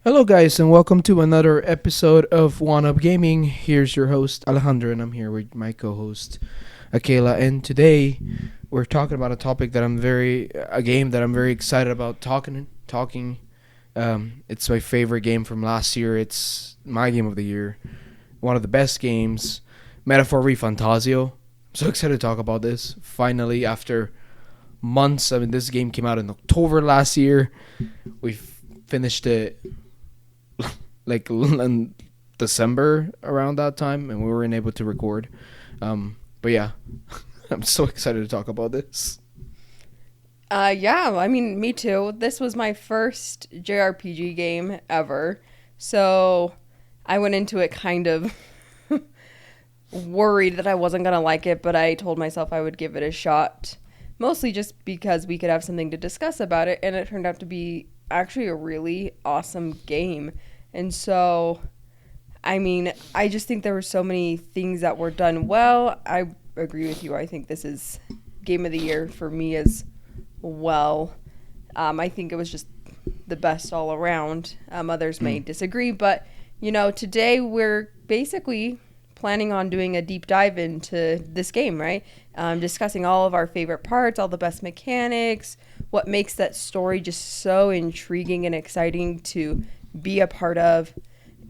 Hello, guys, and welcome to another episode of One Up Gaming. Here's your host Alejandro, and I'm here with my co-host Akala. And today, we're talking about a game that I'm very excited about talking. It's my favorite game from last year. It's my game of the year, one of the best games. Metaphor Fantazio. I'm so excited to talk about this. Finally, after months. I mean, this game came out in October last year. We finished it like in December around that time, and we weren't able to record. But yeah, I'm so excited to talk about this. Yeah, I mean, me too. This was my first JRPG game ever. So I went into it kind of worried that I wasn't going to like it, but I told myself I would give it a shot. Mostly just because we could have something to discuss about it, and it turned out to be actually a really awesome game. And so, I mean, I just think there were so many things that were done well. I agree with you. I think this is game of the year for me as well. I think it was just the best all around. Others may disagree, but today we're basically planning on doing a deep dive into this game, right? Discussing all of our favorite parts, all the best mechanics, what makes that story just so intriguing and exciting to be a part of.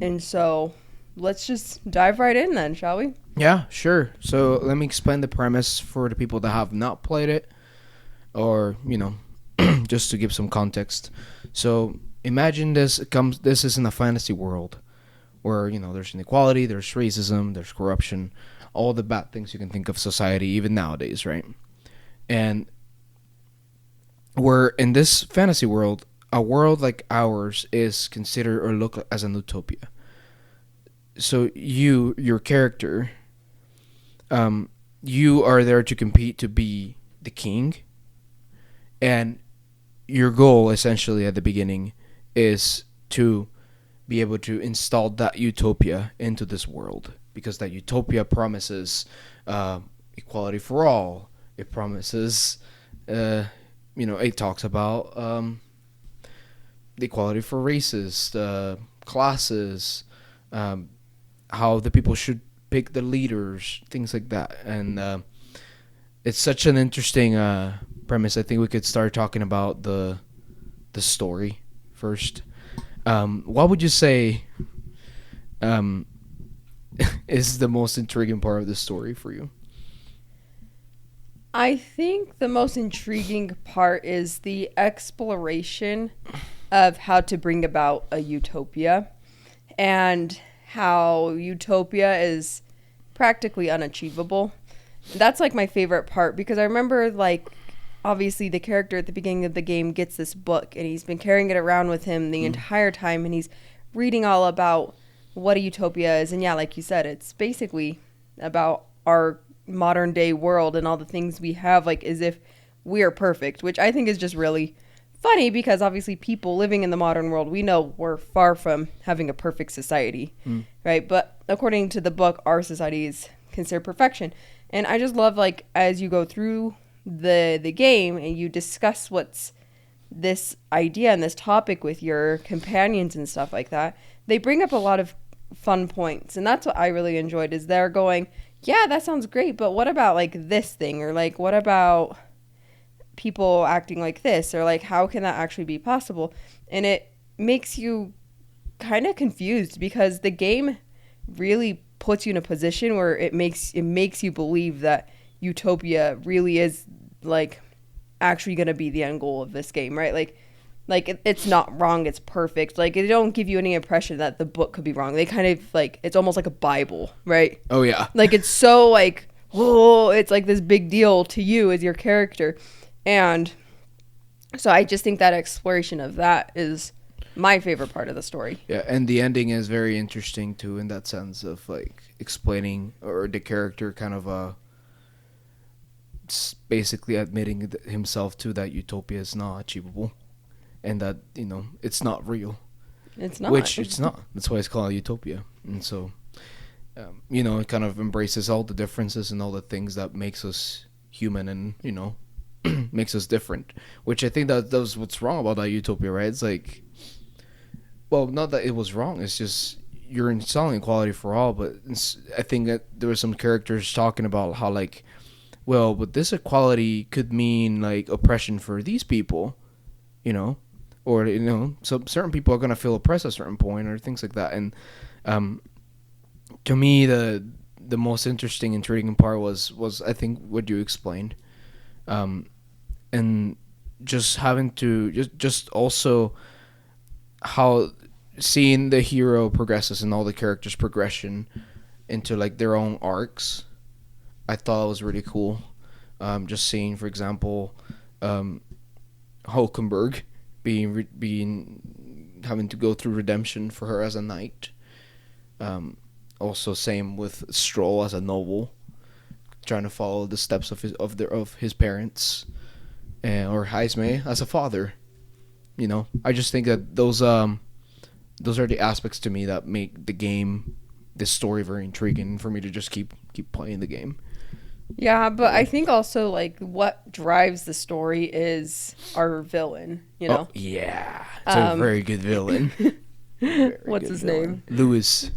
And so let's just dive right in then, shall we? Yeah, sure. So let me explain the premise for the people that have not played it, or just to give some context. So imagine this is in a fantasy world where there's inequality, there's racism, there's corruption, all the bad things you can think of society even nowadays, right? And we're in this fantasy world. A world like ours is considered or looked as an utopia. So your character, you are there to compete to be the king, and your goal essentially at the beginning is to be able to install that utopia into this world, because that utopia promises equality for all. It promises, it talks about the equality for races, classes, how the people should pick the leaders, things like that. And it's such an interesting premise. I think we could start talking about the story first. What would you say um, is the most intriguing part of the story for you? I think the most intriguing part is the exploration of how to bring about a utopia and how utopia is practically unachievable. That's like my favorite part because I remember obviously the character at the beginning of the game gets this book and he's been carrying it around with him the entire time, and he's reading all about what a utopia is. And yeah, like you said, it's basically about our modern day world and all the things we have, like as if we are perfect, which I think is just really funny because obviously people living in the modern world, we know we're far from having a perfect society, right? But according to the book, our society is considered perfection. And I just love, like, as you go through the game and you discuss what's this idea and this topic with your companions and stuff like that, they bring up a lot of fun points. And that's what I really enjoyed, is they're going, yeah, that sounds great, but what about like this thing, or like what about people acting like this, or like how can that actually be possible? And it makes you kind of confused because the game really puts you in a position where it makes you believe that utopia really is like actually going to be the end goal of this game, right? It's not wrong, it's perfect. Like, it don't give you any impression that the book could be wrong. They kind of like, it's almost like a Bible, right? Oh yeah. Like, it's so like, oh, it's like this big deal to you as your character. And so I just think that exploration of that is my favorite part of the story. Yeah, and the ending is very interesting too, in that sense of like explaining, or the character kind of basically admitting himself to that utopia is not achievable, and that it's not real, It's not. which it's not. That's why it's called utopia. And so it kind of embraces all the differences and all the things that makes us human, and makes us different, which I think that's what's wrong about that utopia, right? It's like, well, not that it was wrong. It's just you're installing equality for all. But I think that there were some characters talking about how like, well, but this equality could mean like oppression for these people, or so certain people are gonna feel oppressed at a certain point or things like that. And to me, the most interesting, intriguing part was I think what you explained, and just having to just also how seeing the hero progresses and all the characters' progression into like their own arcs, I thought it was really cool. Just seeing, for example, Hulkenberg being having to go through redemption for her as a knight. Also, same with Stroll as a noble, trying to follow the steps of his parents, or Heisme as a father. I just think that those are the aspects to me that make this story very intriguing for me to just keep playing the game. Yeah, but I think also like what drives the story is our villain, Oh, yeah. It's a very good villain. What's his name? Lewis.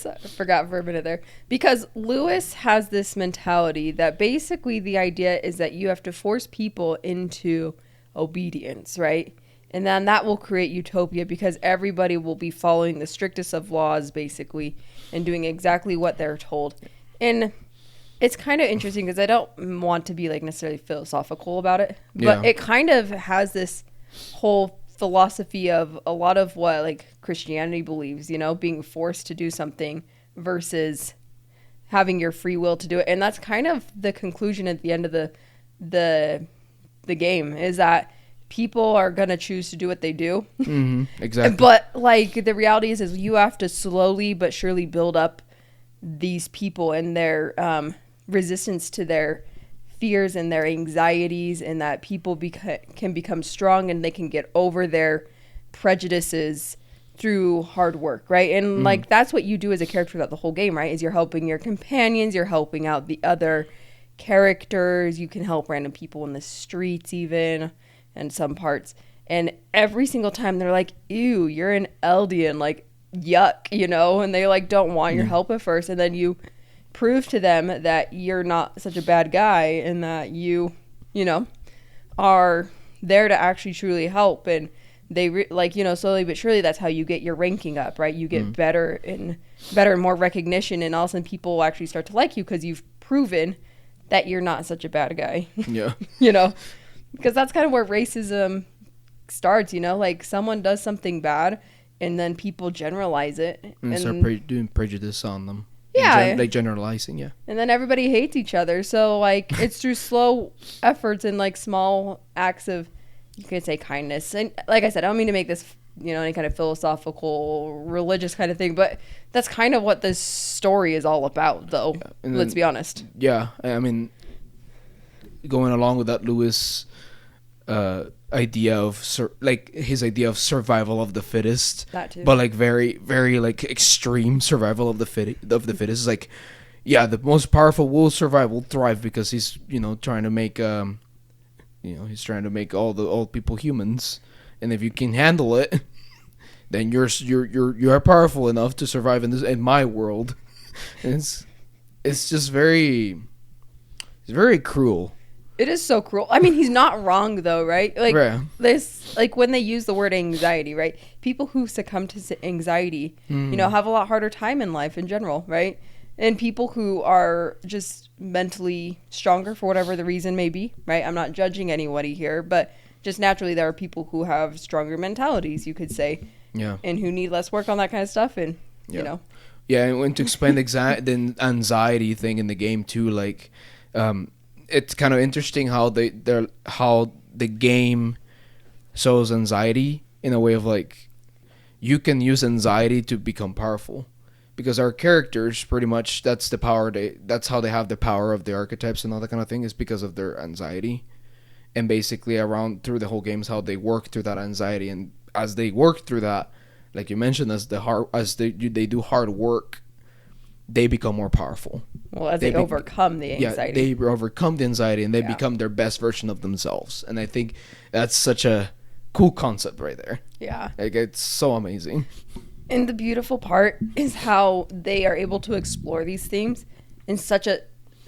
I forgot for a minute there. Because Lewis has this mentality that basically the idea is that you have to force people into obedience, right? And then that will create utopia because everybody will be following the strictest of laws, basically, and doing exactly what they're told. And it's kind of interesting because I don't want to be like necessarily philosophical about it, but it kind of has this whole philosophy of a lot of what like Christianity believes, being forced to do something versus having your free will to do it. And that's kind of the conclusion at the end of the game, is that people are going to choose to do what they do. Mm-hmm, exactly. But like the reality is you have to slowly but surely build up these people and their resistance to their fears and their anxieties, and that people can become strong and they can get over their prejudices through hard work, right? And like that's what you do as a character throughout the whole game, right? Is you're helping your companions, you're helping out the other characters, you can help random people in the streets even, and some parts. And every single time they're like, ew, you're an Eldian, like yuck, and they like don't want your help at first, and then you prove to them that you're not such a bad guy and that you are there to actually truly help. And they slowly but surely that's how you get your ranking up, right? You get better and more recognition, and all of a sudden people will actually start to like you because you've proven that you're not such a bad guy. Yeah. Because that's kind of where racism starts, like someone does something bad and then people generalize it and start doing prejudice on them. Yeah. Like generalizing, yeah. And then everybody hates each other. So, like, it's through slow efforts and, like, small acts of, you could say, kindness. And, like I said, I don't mean to make this, any kind of philosophical, religious kind of thing. But that's kind of what this story is all about, though. Yeah. Let's be honest. Yeah. I mean, going along with that, Lewis idea of his idea of survival of the fittest, that too. But like very very like extreme survival of the fittest is like, yeah, the most powerful will survive, will thrive, because he's trying to make he's trying to make all people humans, and if you can handle it, then you're powerful enough to survive in my world. It's just very cruel. It is so cruel. I mean, he's not wrong, though, right? Like, this, like, when they use the word anxiety, right? People who succumb to anxiety, have a lot harder time in life in general, right? And people who are just mentally stronger for whatever the reason may be, right? I'm not judging anybody here, but just naturally there are people who have stronger mentalities, you could say. Yeah. And who need less work on that kind of stuff, and, Yeah, and to explain the anxiety thing in the game, too, like, it's kind of interesting how the game shows anxiety in a way of like, you can use anxiety to become powerful, because our characters pretty much, that's how they have the power of the archetypes and all that kind of thing, is because of their anxiety. And basically around through the whole game is how they work through that anxiety, and as they work through that, like you mentioned, as they do hard work, they become more powerful. Well, as they overcome the anxiety. Yeah, they overcome the anxiety, and they become their best version of themselves. And I think that's such a cool concept right there. Yeah. Like, it's so amazing. And the beautiful part is how they are able to explore these themes in such a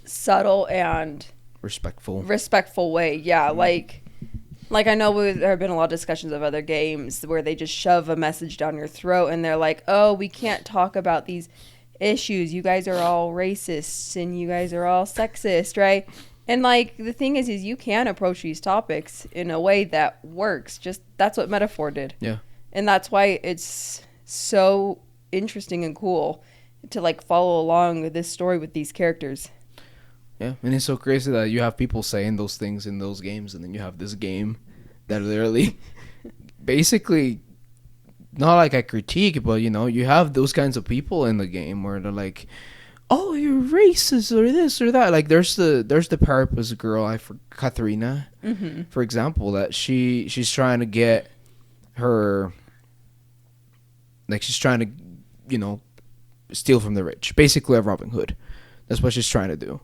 subtle and Respectful way. Yeah, like I know there have been a lot of discussions of other games where they just shove a message down your throat and they're like, oh, we can't talk about these issues. You guys are all racists and you guys are all sexist, right? And like the thing is you can approach these topics in a way that works. Just that's what Metaphor did. Yeah. And that's why it's so interesting and cool to like follow along this story with these characters. Yeah, and it's so crazy that you have people saying those things in those games, and then you have this game that literally, basically, not like a critique, but you know, you have those kinds of people in the game where they're like, "Oh, you're racist or this or that." Like, there's the Parapus girl, Katharina, for example, that she's trying to get her, like, she's trying to, you know, steal from the rich, basically a Robin Hood. That's what she's trying to do.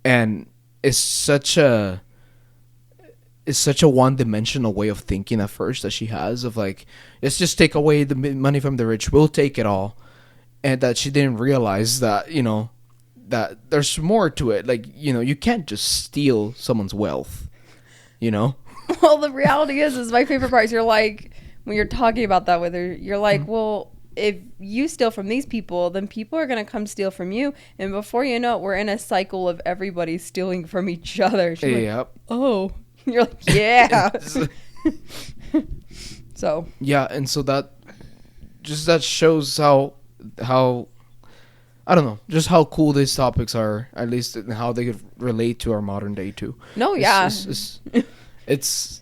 And it's such a one-dimensional way of thinking at first that she has of like, let's just take away the money from the rich, we'll take it all. And that she didn't realize that, you know, that there's more to it. Like, you know, you can't just steal someone's wealth, you know? Well, the reality is my favorite part is you're like, when you're talking about that with her, you're like, well, if you steal from these people, then people are going to come steal from you. And before you know it, we're in a cycle of everybody stealing from each other. She's Yep. like, oh. You're like, yeah. So. Yeah, and so that shows how I don't know, just how cool these topics are, at least and how they could relate to our modern day too. No, yeah. It's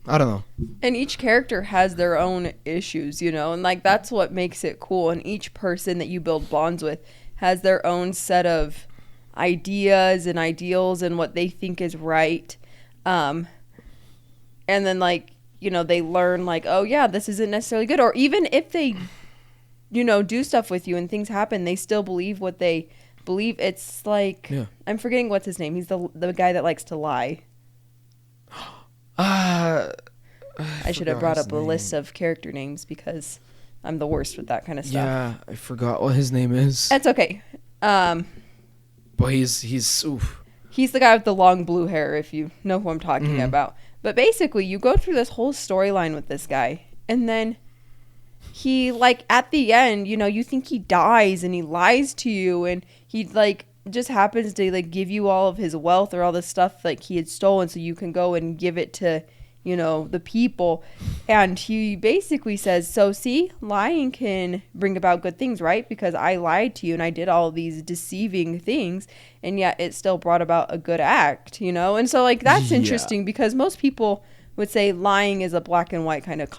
I don't know. And each character has their own issues, you know, and like that's what makes it cool. And each person that you build bonds with has their own set of ideas and ideals and what they think is right. And then like, you know, they learn like, oh yeah, this isn't necessarily good. Or even if they, you know, do stuff with you and things happen, they still believe what they believe. It's like, yeah. I'm forgetting what's his name. He's the guy that likes to lie. I should have brought up a list of character names because I'm the worst with that kind of stuff. Yeah, I forgot what his name is. That's okay. But he's oof. He's the guy with the long blue hair, if you know who I'm talking about. But basically, you go through this whole storyline with this guy, and then he, like, at the end, you know, you think he dies, and he lies to you, and he, like, just happens to, like, give you all of his wealth or all the stuff, like, he had stolen so you can go and give it to, you know, the people. And he basically says, so see, lying can bring about good things, right? Because I lied to you and I did all these deceiving things, and yet it still brought about a good act, you know? And so, like, that's interesting because most people would say lying is a black and white kind of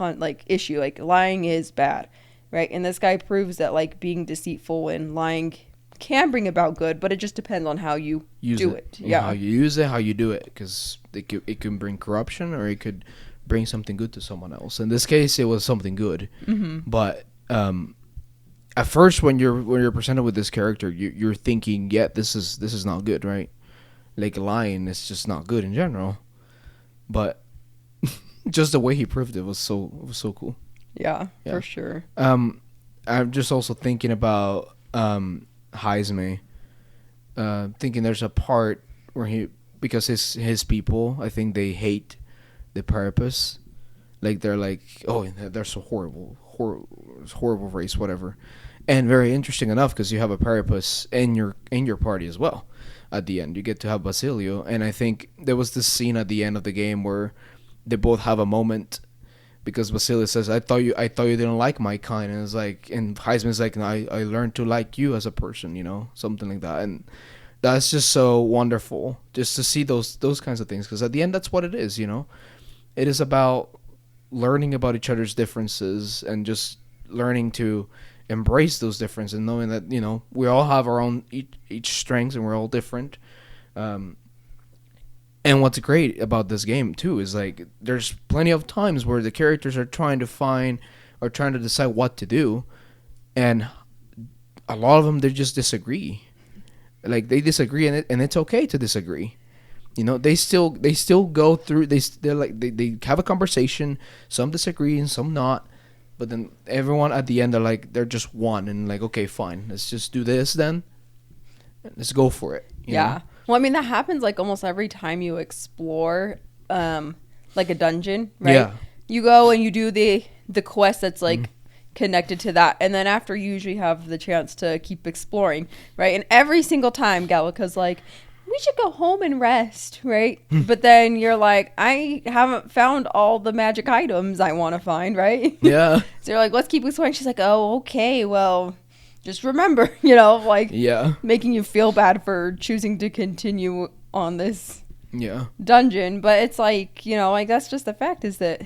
issue. Like, lying is bad, right? And this guy proves that, like, being deceitful and lying can bring about good, but it just depends on how you do it. Yeah, how you use it, how you do it, because it can bring corruption or it could bring something good to someone else. In this case, it was something good. But at first, when you're presented with this character, you're thinking, yeah, this is not good, right? Like, lying is just not good in general. But just the way he proved it was so cool. Yeah, for sure. I'm just also thinking about Heisme, thinking there's a part where because his people, I think they hate the Parapus, like they're like, oh, they're so horrible race, whatever. And very interesting enough, because you have a Parapus in your party as well. At the end, you get to have Basilio, and I think there was this scene at the end of the game where they both have a moment. Because Basilio says, I thought you didn't like my kind. And it's like, and Heisman's like, no, I learned to like you as a person, you know, something like that. And that's just so wonderful just to see those kinds of things. Because at the end, that's what it is, you know. It is about learning about each other's differences and just learning to embrace those differences and knowing that, you know, we all have our own each strengths and we're all different. And what's great about this game, too, is, like, there's plenty of times where the characters are trying to find or trying to decide what to do, and a lot of them, they just disagree. Like, they disagree, and it's okay to disagree. You know, they still go through. They have a conversation. Some disagree and some not. But then everyone at the end are like they're just one and like, okay, fine, let's just do this then. Let's go for it. You know? Well, I mean, that happens like almost every time you explore like a dungeon, right? Yeah. You go and you do the quest that's like connected to that, and then after you usually have the chance to keep exploring, right? And every single time Gallica's like, we should go home and rest, right? But then you're like, I haven't found all the magic items I want to find, right? Yeah. So you're like, let's keep exploring. She's like, oh, okay, well, just remember, you know, like Yeah. making you feel bad for choosing to continue on this Yeah. dungeon. But it's like, you know, like that's just the fact is that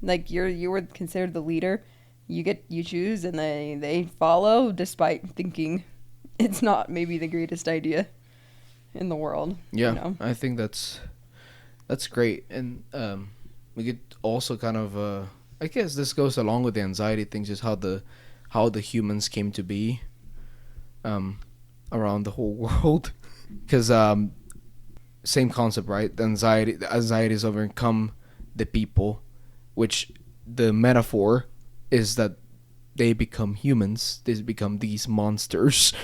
like you were considered the leader. You choose and they follow despite thinking it's not maybe the greatest idea in the world. Yeah. You know? I think that's great. And we could also kind of I guess this goes along with the anxiety things, just how the humans came to be around the whole world. Because same concept, right? The anxiety is overcome the people, which the metaphor is that they become humans. They become these monsters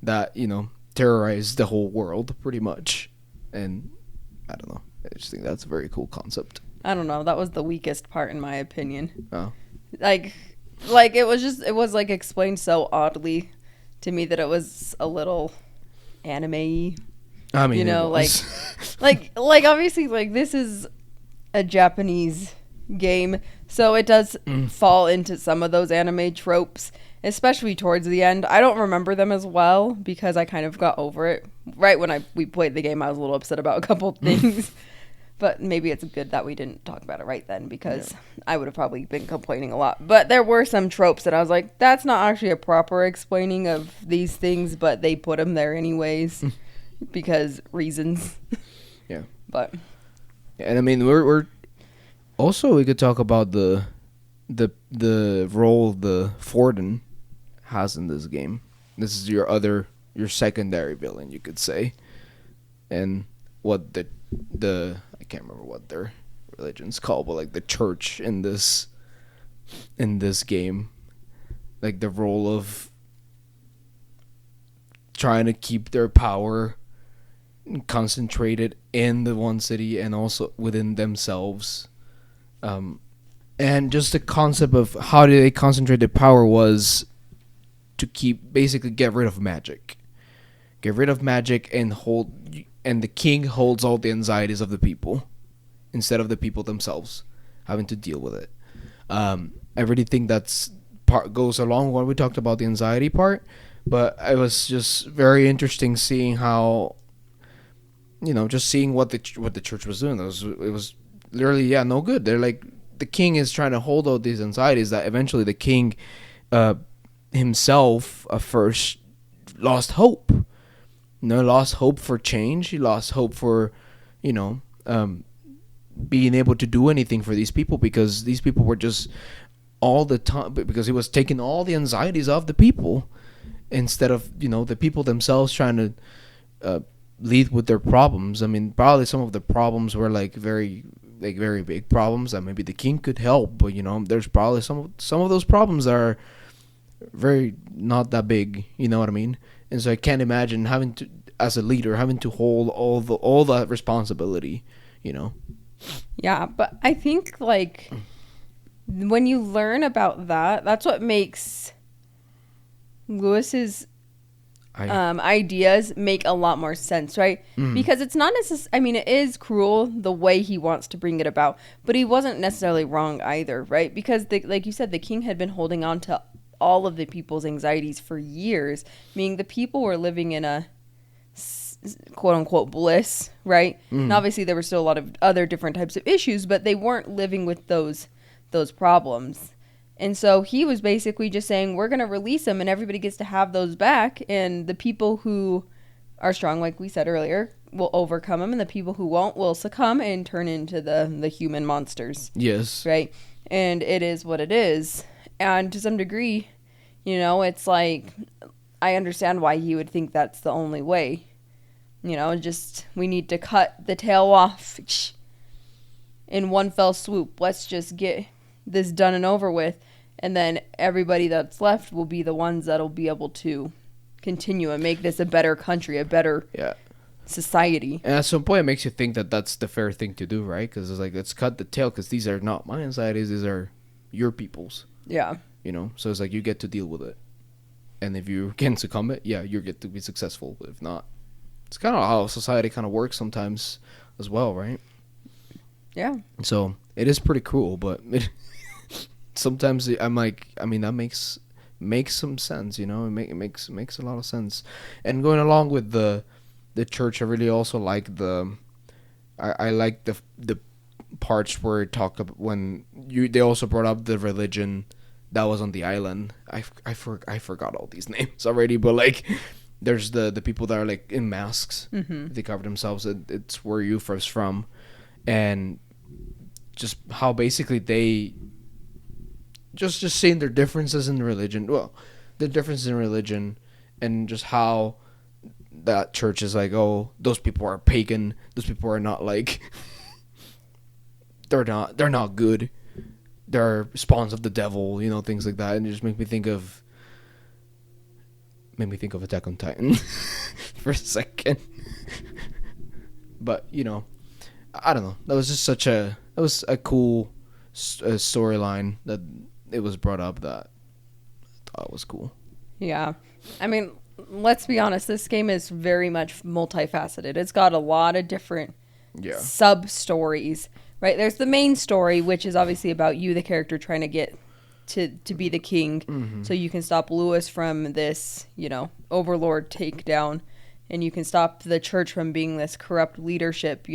that, you know, terrorize the whole world pretty much. And I don't know, I just think that's a very cool concept. I don't know, that was the weakest part in my opinion. Oh. Like it was like explained so oddly to me that it was a little anime-y. I mean, you know, like obviously like this is a Japanese game, so it does fall into some of those anime tropes, especially towards the end. I don't remember them as well because I kind of got over it. Right when we played the game, I was a little upset about a couple things. But maybe it's good that we didn't talk about it right then because I would have probably been complaining a lot. But there were some tropes that I was like, that's not actually a proper explaining of these things, but they put them there anyways because reasons. Yeah. But. And I mean, we're also, we could talk about the role the Forden has in this game. This is your secondary villain, you could say. And what the I can't remember what their religion's called, but like the church in this game, like the role of trying to keep their power concentrated in the one city and also within themselves, and just the concept of how do they concentrate their power was to basically get rid of magic and the king holds all the anxieties of the people instead of the people themselves having to deal with it. I really think that's goes along when we talked about the anxiety part, but it was just very interesting seeing how, you know, just seeing what the church was doing. It was literally, no good. They're like, the king is trying to hold out these anxieties that eventually the king himself first lost hope. Lost hope for change. He lost hope for, being able to do anything for these people because these people were just all the time, because he was taking all the anxieties of the people instead of, the people themselves trying to lead with their problems. I mean, probably some of the problems were very big problems that maybe the king could help, but there's probably some of those problems that are very not that big, you know what I mean? And so I can't imagine having to, as a leader, having to hold all that responsibility, Yeah, but I think when you learn about that, that's what makes Lewis's ideas make a lot more sense, right? Because it's not necessarily, I mean, it is cruel the way he wants to bring it about, but he wasn't necessarily wrong either, right? Because like you said, the king had been holding on to all of the people's anxieties for years, meaning the people were living in a quote unquote bliss, right? And obviously there were still a lot of other different types of issues, but they weren't living with those problems. And so he was basically just saying, we're going to release them and everybody gets to have those back. And the people who are strong, like we said earlier, will overcome them. And the people who won't will succumb and turn into the human monsters. Yes. Right? And it is what it is. And to some degree, it's like, I understand why he would think that's the only way. just we need to cut the tail off in one fell swoop. Let's just get this done and over with. And then everybody that's left will be the ones that'll be able to continue and make this a better country, a better society. And at some point, it makes you think that that's the fair thing to do, right? Because it's like, let's cut the tail, because these are not my anxieties, these are your people's. Yeah. So it's like, you get to deal with it. And if you can succumb it, you get to be successful. But if not, it's kind of how society kind of works sometimes as well, right? Yeah. So it is pretty cruel, but sometimes I'm like, I mean, that makes some sense, It makes a lot of sense. And going along with the church, I really also like I like the parts where it talked about when they also brought up the religion that was on the island. I forgot all these names already, but like, there's the people that are like in masks. Mm-hmm. They cover themselves. It's where Euphra's from, and just how basically they just seeing their differences in religion. Well, the differences in religion, and just how that church is like, oh, those people are pagan. Those people are not like they're not good. They're spawns of the devil, things like that. And it just made me think of Attack on Titan for a second. But I don't know. That was just that was a cool storyline that it was brought up that I thought was cool. Yeah. I mean, let's be honest. This game is very much multifaceted. It's got a lot of different sub-stories, right? There's the main story, which is obviously about you, the character, trying to get to be the king, so you can stop Lewis from this, overlord takedown, and you can stop the church from being this corrupt leadership,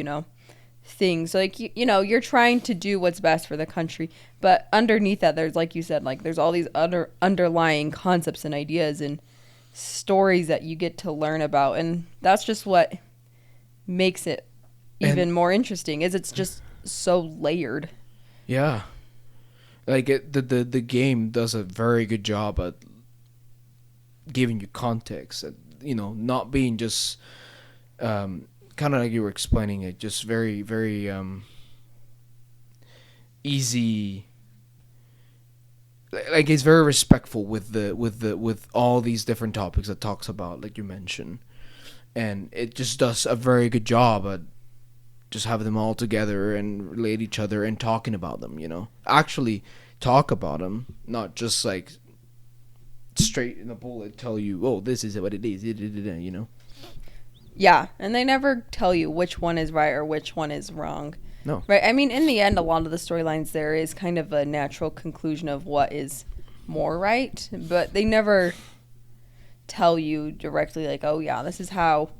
thing. So like, you're trying to do what's best for the country, but underneath that, there's, like you said, like there's all these other underlying concepts and ideas and stories that you get to learn about, and that's just what makes it even more interesting. Is it's just so layered. Yeah, like the game does a very good job at giving you context, not being just kind of like you were explaining it, just very, very easy. Like, it's very respectful with all these different topics it talks about, like you mentioned, and it just does a very good job at just having them all together and relate each other and talking about them. Actually talk about them, not just like straight in the bullet tell you, oh, this is what it is, Yeah, and they never tell you which one is right or which one is wrong. No. Right? I mean, in the end, a lot of the storylines there is kind of a natural conclusion of what is more right, but they never tell you directly, like, oh, yeah, this is how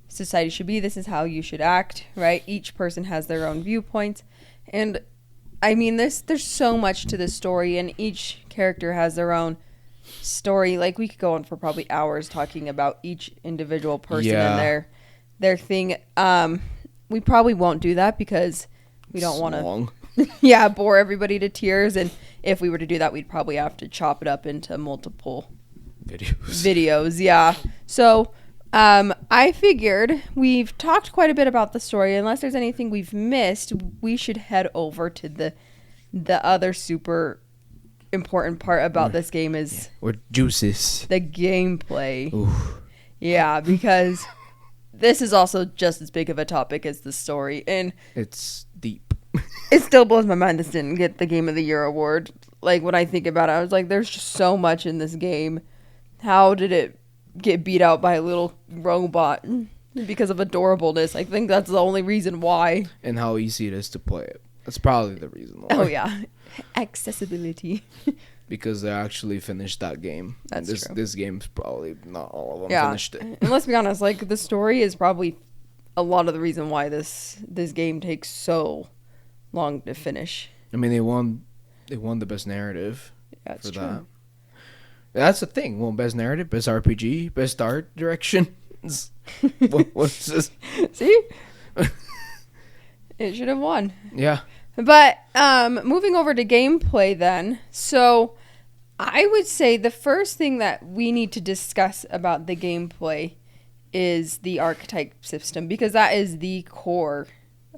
society should be, this is how you should act, right? Each person has their own viewpoints, and, I mean, there's so much to this story, and each character has their own story. Like, we could go on for probably hours talking about each individual person and their thing. We probably won't do that because we don't want to bore everybody to tears, and if we were to do that, we'd probably have to chop it up into multiple videos. So I figured we've talked quite a bit about the story. Unless there's anything we've missed, we should head over to the other super important part about this game is or juices, the gameplay. Ooh. Yeah, because this is also just as big of a topic as the story, and it's deep. It still blows my mind this didn't get the Game of the Year award. Like, when I think about it, I was like, there's just so much in this game. How did it get beat out by a little robot? Because of adorableness. I think that's the only reason why. And how easy it is to play it. That's probably the reason why. Oh, yeah. Accessibility. Because they actually finished that game. That's true. This game's probably not all of them finished it. And let's be honest, like, the story is probably a lot of the reason why this game takes so long to finish. I mean, they won the best narrative That's for true. that. That's the thing. Well, best narrative, best RPG, best art direction. What's this? See? It should have won. Yeah. But moving over to gameplay then. So I would say the first thing that we need to discuss about the gameplay is the archetype system, because that is the core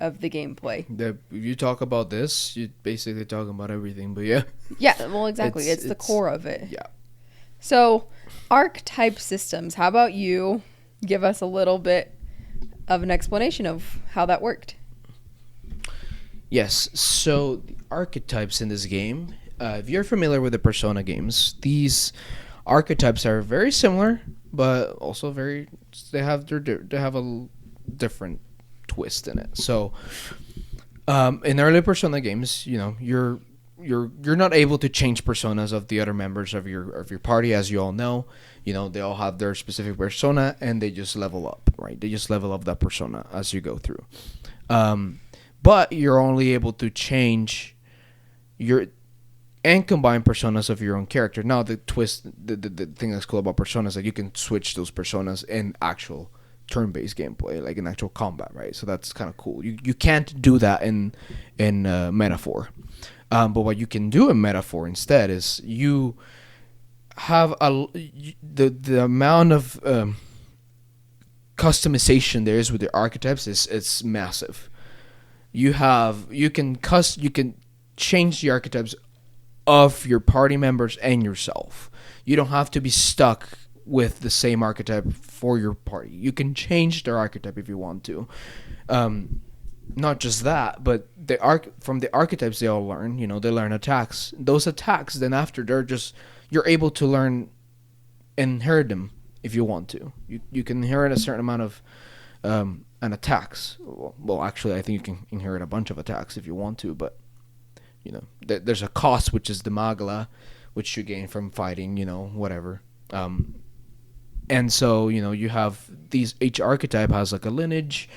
of the gameplay. If you talk about this, you're basically talking about everything. But yeah. Yeah, well, exactly. It's the core of it. Yeah. So, archetype systems. How about you give us a little bit of an explanation of how that worked? Yes. So the archetypes in this game, if you're familiar with the Persona games, these archetypes are very similar, but also they have a different twist in it. So in early Persona games, you're not able to change personas of the other members of your party, as you all know. They all have their specific persona, and they just level up, right? They just level up that persona as you go through. But you're only able to change and combine personas of your own character. Now the thing that's cool about personas is that you can switch those personas in actual turn-based gameplay, like in actual combat, right? So that's kind of cool. You can't do that in Metaphor, but what you can do in Metaphor instead is you have the amount of customization there is with the archetypes it's massive. You can change the archetypes of your party members and yourself. You don't have to be stuck with the same archetype for your party. You can change their archetype if you want to. Not just that, but from the archetypes they all learn. They learn attacks. Those attacks, then after you're able to inherit them if you want to. You can inherit a certain amount of attacks. Well, actually, I think you can inherit a bunch of attacks if you want to, but there's a cost, which is the Magala, which you gain from fighting, whatever. And so, you have each archetype has like a lineage.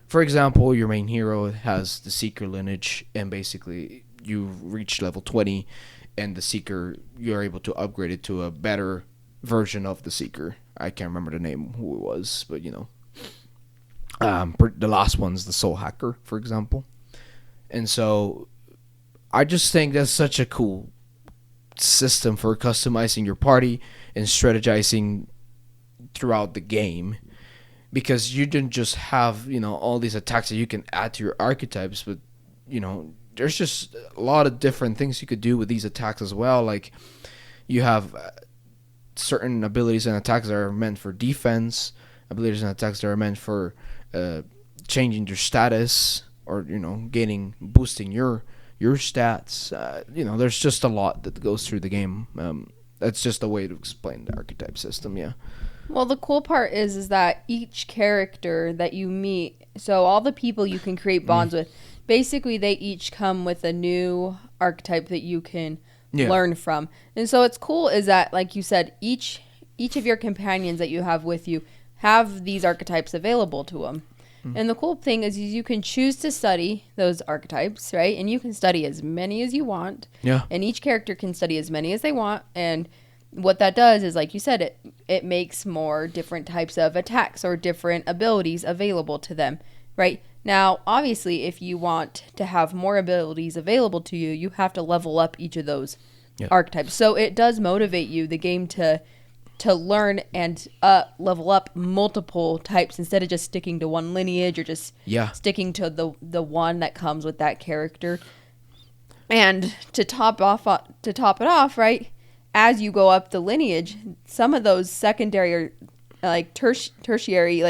For example, your main hero has the Seeker lineage, and basically you reach level 20, and the Seeker, you're able to upgrade it to a better version of the Seeker. I can't remember the name, who it was, but the last one's the Soul Hacker, for example. And so I just think that's such a cool system for customizing your party and strategizing throughout the game, because you didn't just have all these attacks that you can add to your archetypes, but there's just a lot of different things you could do with these attacks as well. Like you have certain abilities and attacks that are meant for defense, abilities and attacks that are meant for changing your status, or boosting your stats. There's just a lot that goes through the game. That's just a way to explain the archetype system. Yeah. Well, the cool part is that each character that you meet, so all the people you can create bonds with, basically they each come with a new archetype that you can learn from. And so what's cool is that, like you said, each of your companions that you have with you have these archetypes available to them. And the cool thing is you can choose to study those archetypes, right? And you can study as many as you want. Yeah. And each character can study as many as they want. And what that does is, like you said, it makes more different types of attacks or different abilities available to them, right? Now, obviously, if you want to have more abilities available to you, you have to level up each of those archetypes. So it does motivate you, the game, to learn and level up multiple types instead of just sticking to one lineage or just sticking to the one that comes with that character. And to top it off, right? As you go up the lineage, some of those secondary or like tertiary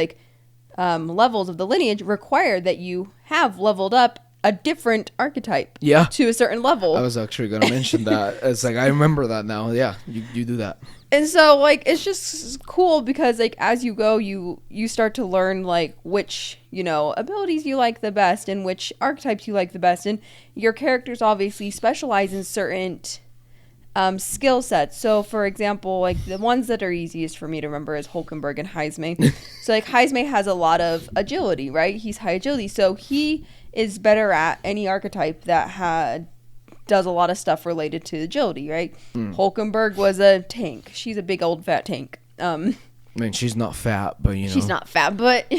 levels of the lineage require that you have leveled up a different archetype to a certain level. I was actually going to mention that. It's like, I remember that now. Yeah, you do that. And so, it's just cool because, as you go, you start to learn, which, abilities you like the best and which archetypes you like the best. And your characters obviously specialize in certain skill sets. So, for example, the ones that are easiest for me to remember is Hulkenberg and Heisme. So, Heisme has a lot of agility, right? He's high agility. So, he is better at any archetype that does a lot of stuff related to agility, right? Hulkenberg was a tank. She's a big old fat tank. I mean, she's not fat, but she's not fat, but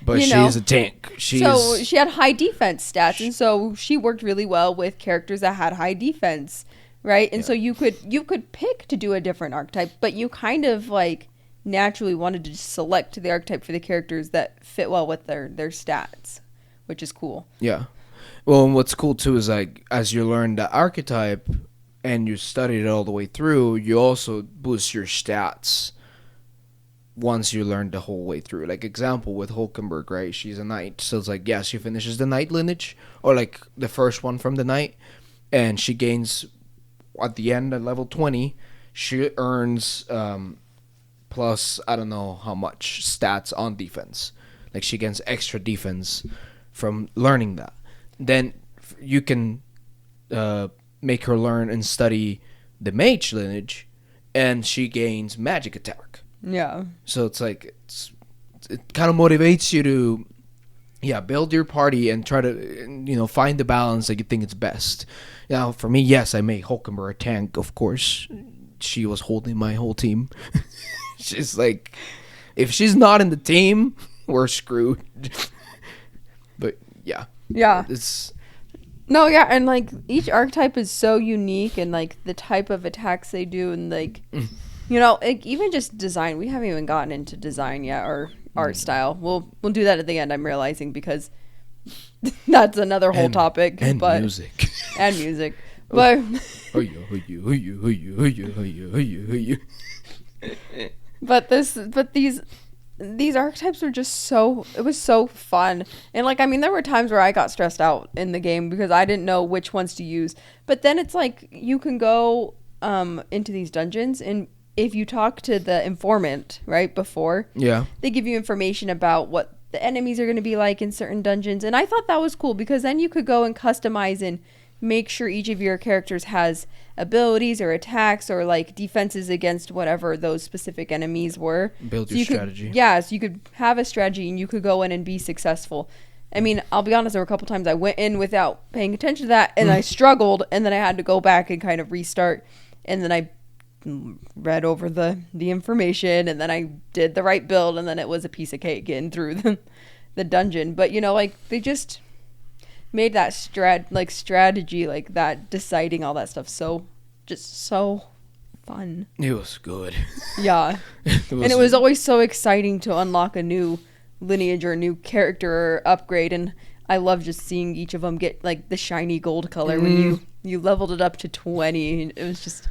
but she is a tank. So she had high defense stats, and so she worked really well with characters that had high defense, right? And so you could pick to do a different archetype, but you kind of naturally wanted to just select the archetype for the characters that fit well with their stats, which is cool. Yeah. Well, and what's cool too is like as you learn the archetype and you study it all the way through, you also boost your stats once you learn the whole way through. Like example with Hulkenberg, right? She's a knight, so it's like yeah, she finishes the knight lineage or like the first one from the knight, and she gains at the end at level 20. She earns plus I don't know how much stats on defense. Like she gains extra defense from learning that. Then you can make her learn and study the mage lineage, and she gains magic attack. Yeah. So it's like it kind of motivates you to build your party and try to find the balance that you think is best. Now for me, yes, I made Hulkenberg a tank, of course. She was holding my whole team. She's like, if she's not in the team, we're screwed. But yeah. Yeah. It's No, yeah, and like each archetype is so unique, and like the type of attacks they do, and like like even just design. We haven't even gotten into design yet, or art style. We'll do that at the end. I'm realizing, because that's another whole topic. And but music. And music. But these archetypes were just it was so fun. And like, I mean, there were times where I got stressed out in the game because I didn't know which ones to use. But then it's like you can go into these dungeons, and if you talk to the informant right before, they give you information about what the enemies are going to be like in certain dungeons. And I thought that was cool, because then you could go and customize and make sure each of your characters has abilities or attacks or like defenses against whatever those specific enemies were. Build your strategy. So you could have a strategy and you could go in and be successful. I mean, I'll be honest, there were a couple times I went in without paying attention to that, and I struggled, and then I had to go back and kind of restart, and then I read over the information, and then I did the right build, and then it was a piece of cake getting through the dungeon. But like they just made that strategy, like that, deciding all that stuff so fun. It was good. Yeah. It was always so exciting to unlock a new lineage or a new character or upgrade, and I love just seeing each of them get like the shiny gold color when you leveled it up to 20. It was just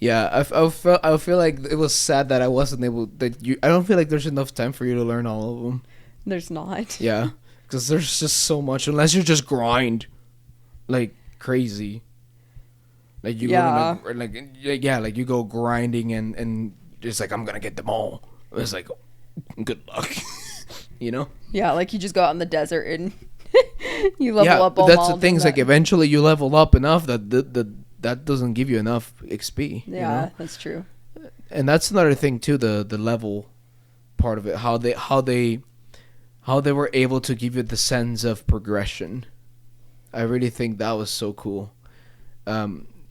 I feel like it was sad that I wasn't able I don't feel like there's enough time for you to learn all of them. There's not. Yeah. Because there's just so much, unless you just grind like crazy. Like you go like you go grinding and it's like, I'm gonna get them all. It's like, good luck. Yeah, like you just go out in the desert and you level up all. That's the thing. Like eventually you level up enough that that doesn't give you enough XP. Yeah, that's true. And that's another thing too. The level part of it, how they were able to give you the sense of progression. I really think that was so cool.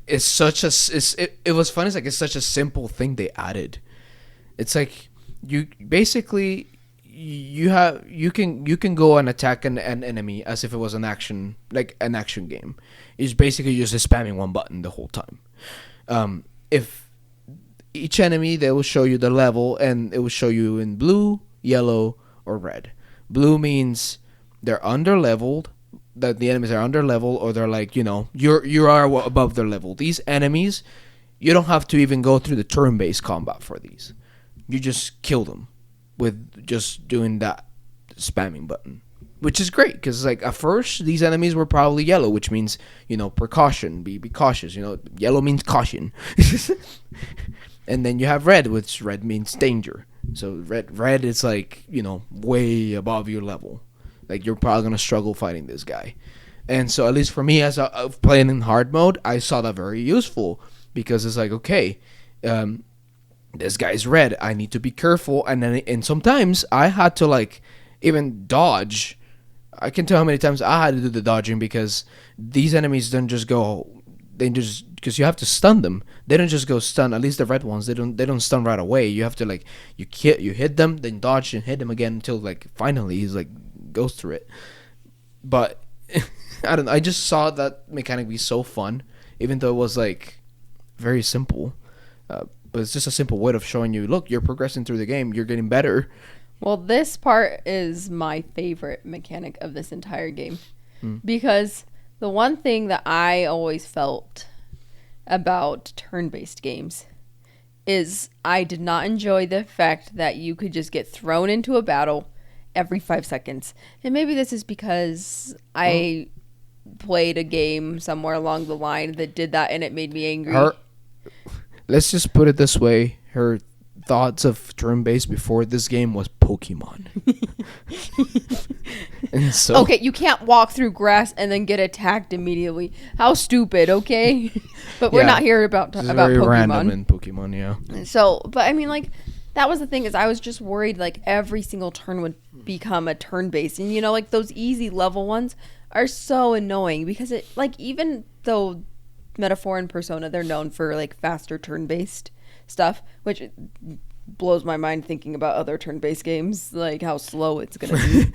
It's such it was fun. It's like, it's such a simple thing they added. It's like you basically you can go and attack an enemy as if it was an action game. It's basically just spamming one button the whole time. If each enemy, they will show you the level, and it will show you in blue, yellow, or red. Blue means they're under leveled, that the enemies are under level, or they're like, you are above their level. These enemies, you don't have to even go through the turn-based combat for these. You just kill them with just doing that spamming button, which is great, because like at first these enemies were probably yellow, which means precaution, be cautious. Yellow means caution. And then you have red, which red means danger. So red is like, way above your level. Like you're probably gonna struggle fighting this guy. And so at least for me, as playing in hard mode, I saw that very useful, because it's like, okay, this guy's red, I need to be careful. And sometimes I had to like even dodge. I can tell how many times I had to do the dodging, because these enemies don't just go. Because you have to stun them. They don't just go stun. At least the red ones, they don't stun right away. You have to like you hit them, then dodge and hit them again until like finally he's like goes through it. But I don't know. I just saw that mechanic be so fun, even though it was like very simple. but it's just a simple way of showing you, look, you're progressing through the game, you're getting better. Well, this part is my favorite mechanic of this entire game. Because the one thing that I always felt about turn-based games is I did not enjoy the fact that you could just get thrown into a battle every 5 seconds. And maybe this is because I played a game somewhere along the line that did that and it made me angry. Let's just put it this way. Her thoughts of turn-based before this game was Pokemon. And so, okay, you can't walk through grass and then get attacked immediately. How stupid, okay? But we're not here about very Pokemon. Random in Pokemon, yeah. So, but I mean, like, that was the thing, is I was just worried, like, every single turn would become a turn-based. And, you know, like, those easy level ones are so annoying because it, like, even though Metaphor and Persona, they're known for, like, faster turn-based stuff, which blows my mind thinking about other turn-based games, like how slow it's gonna be.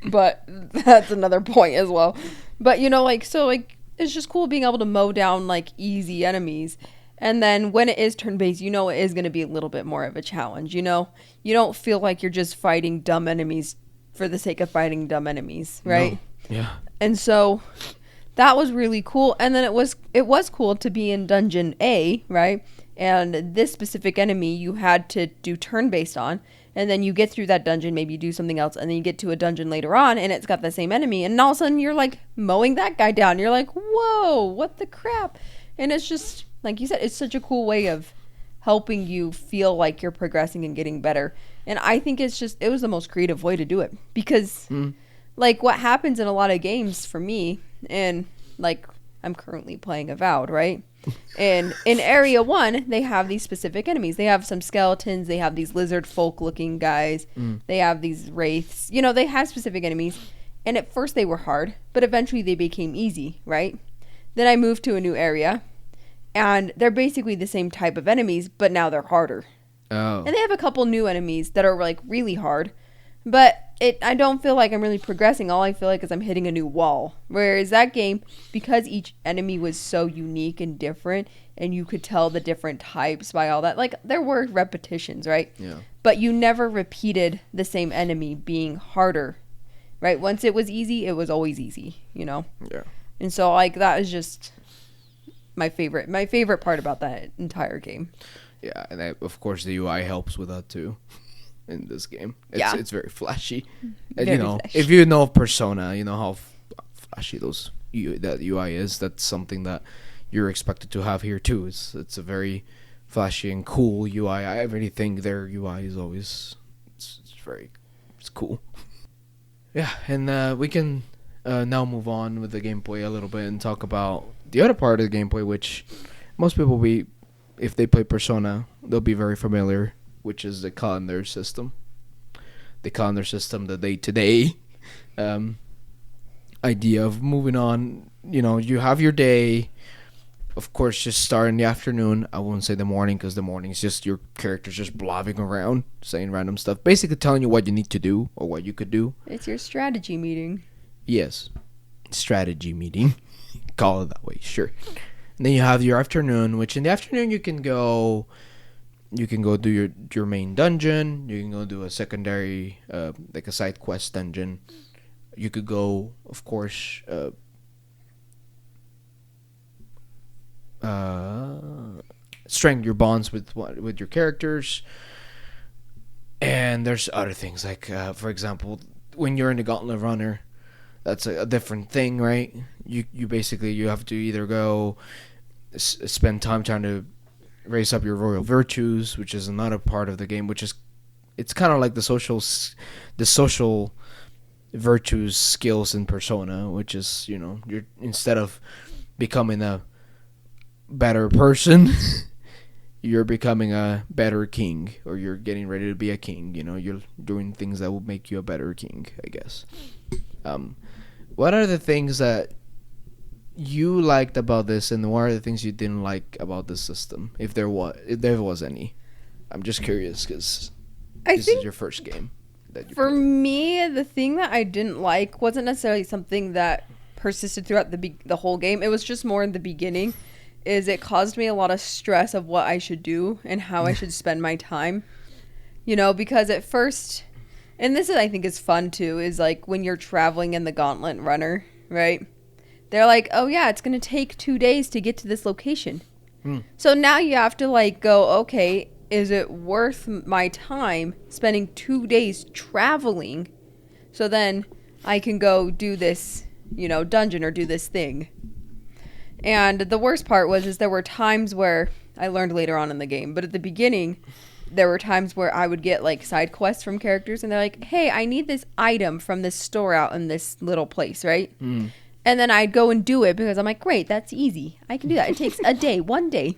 But that's another point as well. But you know, like, so like it's just cool being able to mow down like easy enemies, and then when it is turn-based, you know, it is gonna be a little bit more of a challenge. You know, you don't feel like you're just fighting dumb enemies for the sake of fighting dumb enemies, right? No. Yeah. And so that was really cool. And then it was cool to be in Dungeon A, right? And this specific enemy you had to do turn-based on. And then you get through that dungeon, maybe you do something else, and then you get to a dungeon later on, and it's got the same enemy. And all of a sudden, you're, like, mowing that guy down. You're like, whoa, what the crap? And it's just, like you said, it's such a cool way of helping you feel like you're progressing and getting better. And I think it was the most creative way to do it. Because, like, what happens in a lot of games for me, and, like, I'm currently playing Avowed, right? And in Area 1, they have these specific enemies. They have some skeletons. They have these lizard folk-looking guys. They have these wraiths. You know, they have specific enemies. And at first they were hard, but eventually they became easy, right? Then I moved to a new area, and they're basically the same type of enemies, but now they're harder. Oh. And they have a couple new enemies that are, like, really hard. But I don't feel like I'm really progressing. All I feel like is I'm hitting a new wall. Whereas that game, because each enemy was so unique and different, and you could tell the different types by all that, like, there were repetitions, right? Yeah. But you never repeated the same enemy being harder, right? Once it was easy, it was always easy, you know? Yeah. And so, like, that is just my favorite part about that entire game. Yeah, and of course the UI helps with that too. In this game, it's very flashy. And, Very you know, flashy. if you know Persona, you know how flashy that UI is. That's something that you're expected to have here too. It's a very flashy and cool UI. I really think their UI is always it's cool. Yeah, and we can now move on with the gameplay a little bit and talk about the other part of the gameplay, which most people if they play Persona, they'll be very familiar, which is the calendar system. The calendar system, the day-to-day idea of moving on. You know, you have your day. Of course, just start in the afternoon. I won't say the morning, because the morning is just your character's just blobbing around, saying random stuff. Basically telling you what you need to do or what you could do. It's your strategy meeting. Yes. Strategy meeting. Call it that way, sure. And then you have your afternoon, which in the afternoon you can go do your main dungeon. You can go do a secondary, like a side quest dungeon. You could go, of course, strengthen your bonds with your characters. And there's other things, like, for example, when you're in the Gauntlet Runner, that's a different thing, right? You basically, you have to either go spend time trying to raise up your royal virtues, which is another part of the game, it's kind of like the social virtues skills in Persona, which is, you know, you're, instead of becoming a better person, you're becoming a better king, or you're getting ready to be a king. You know, you're doing things that will make you a better king, I guess. What are the things that you liked about this, and what are the things you didn't like about this system, if there was any? I'm just curious, because this is your first game that you For played. me, the thing that I didn't like wasn't necessarily something that persisted throughout the whole game. It was just more in the beginning, is it caused me a lot of stress of what I should do and how I should spend my time. You know, because at first, and this is, I think, is fun too, is like when you're traveling in the Gauntlet Runner, right? They're like, oh yeah, it's going to take 2 days to get to this location. So now you have to like go, okay, is it worth my time spending 2 days traveling so then I can go do this, you know, dungeon or do this thing? And the worst part is there were times where I learned later on in the game, but at the beginning, there were times where I would get like side quests from characters and they're like, hey, I need this item from this store out in this little place, right? And then I'd go and do it because I'm like, great, that's easy. I can do that. It takes a day, 1 day,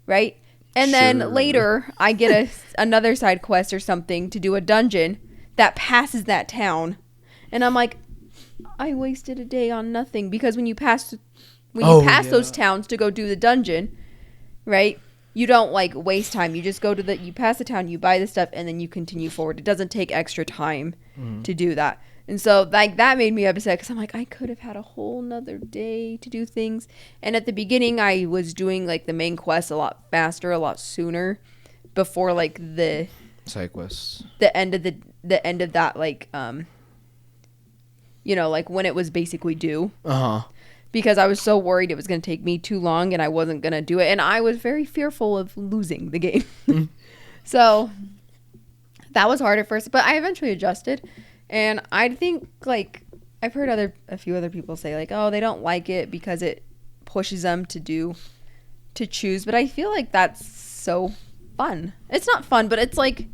right? And then later I get another side quest or something to do a dungeon that passes that town. And I'm like, I wasted a day on nothing, because when you pass those towns to go do the dungeon, right? You don't like waste time. You just you pass the town, you buy the stuff, and then you continue forward. It doesn't take extra time to do that. And so like that made me upset because I'm like, I could have had a whole nother day to do things. And at the beginning I was doing like the main quest a lot faster, a lot sooner before like the side quests. The end of that, like you know, like when it was basically due. Because I was so worried it was going to take me too long and I wasn't going to do it. And I was very fearful of losing the game. So that was hard at first, but I eventually adjusted. And I think, like, I've heard a few other people say, like, oh, they don't like it because it pushes them to choose. But I feel like that's so fun. It's not fun, but it's like,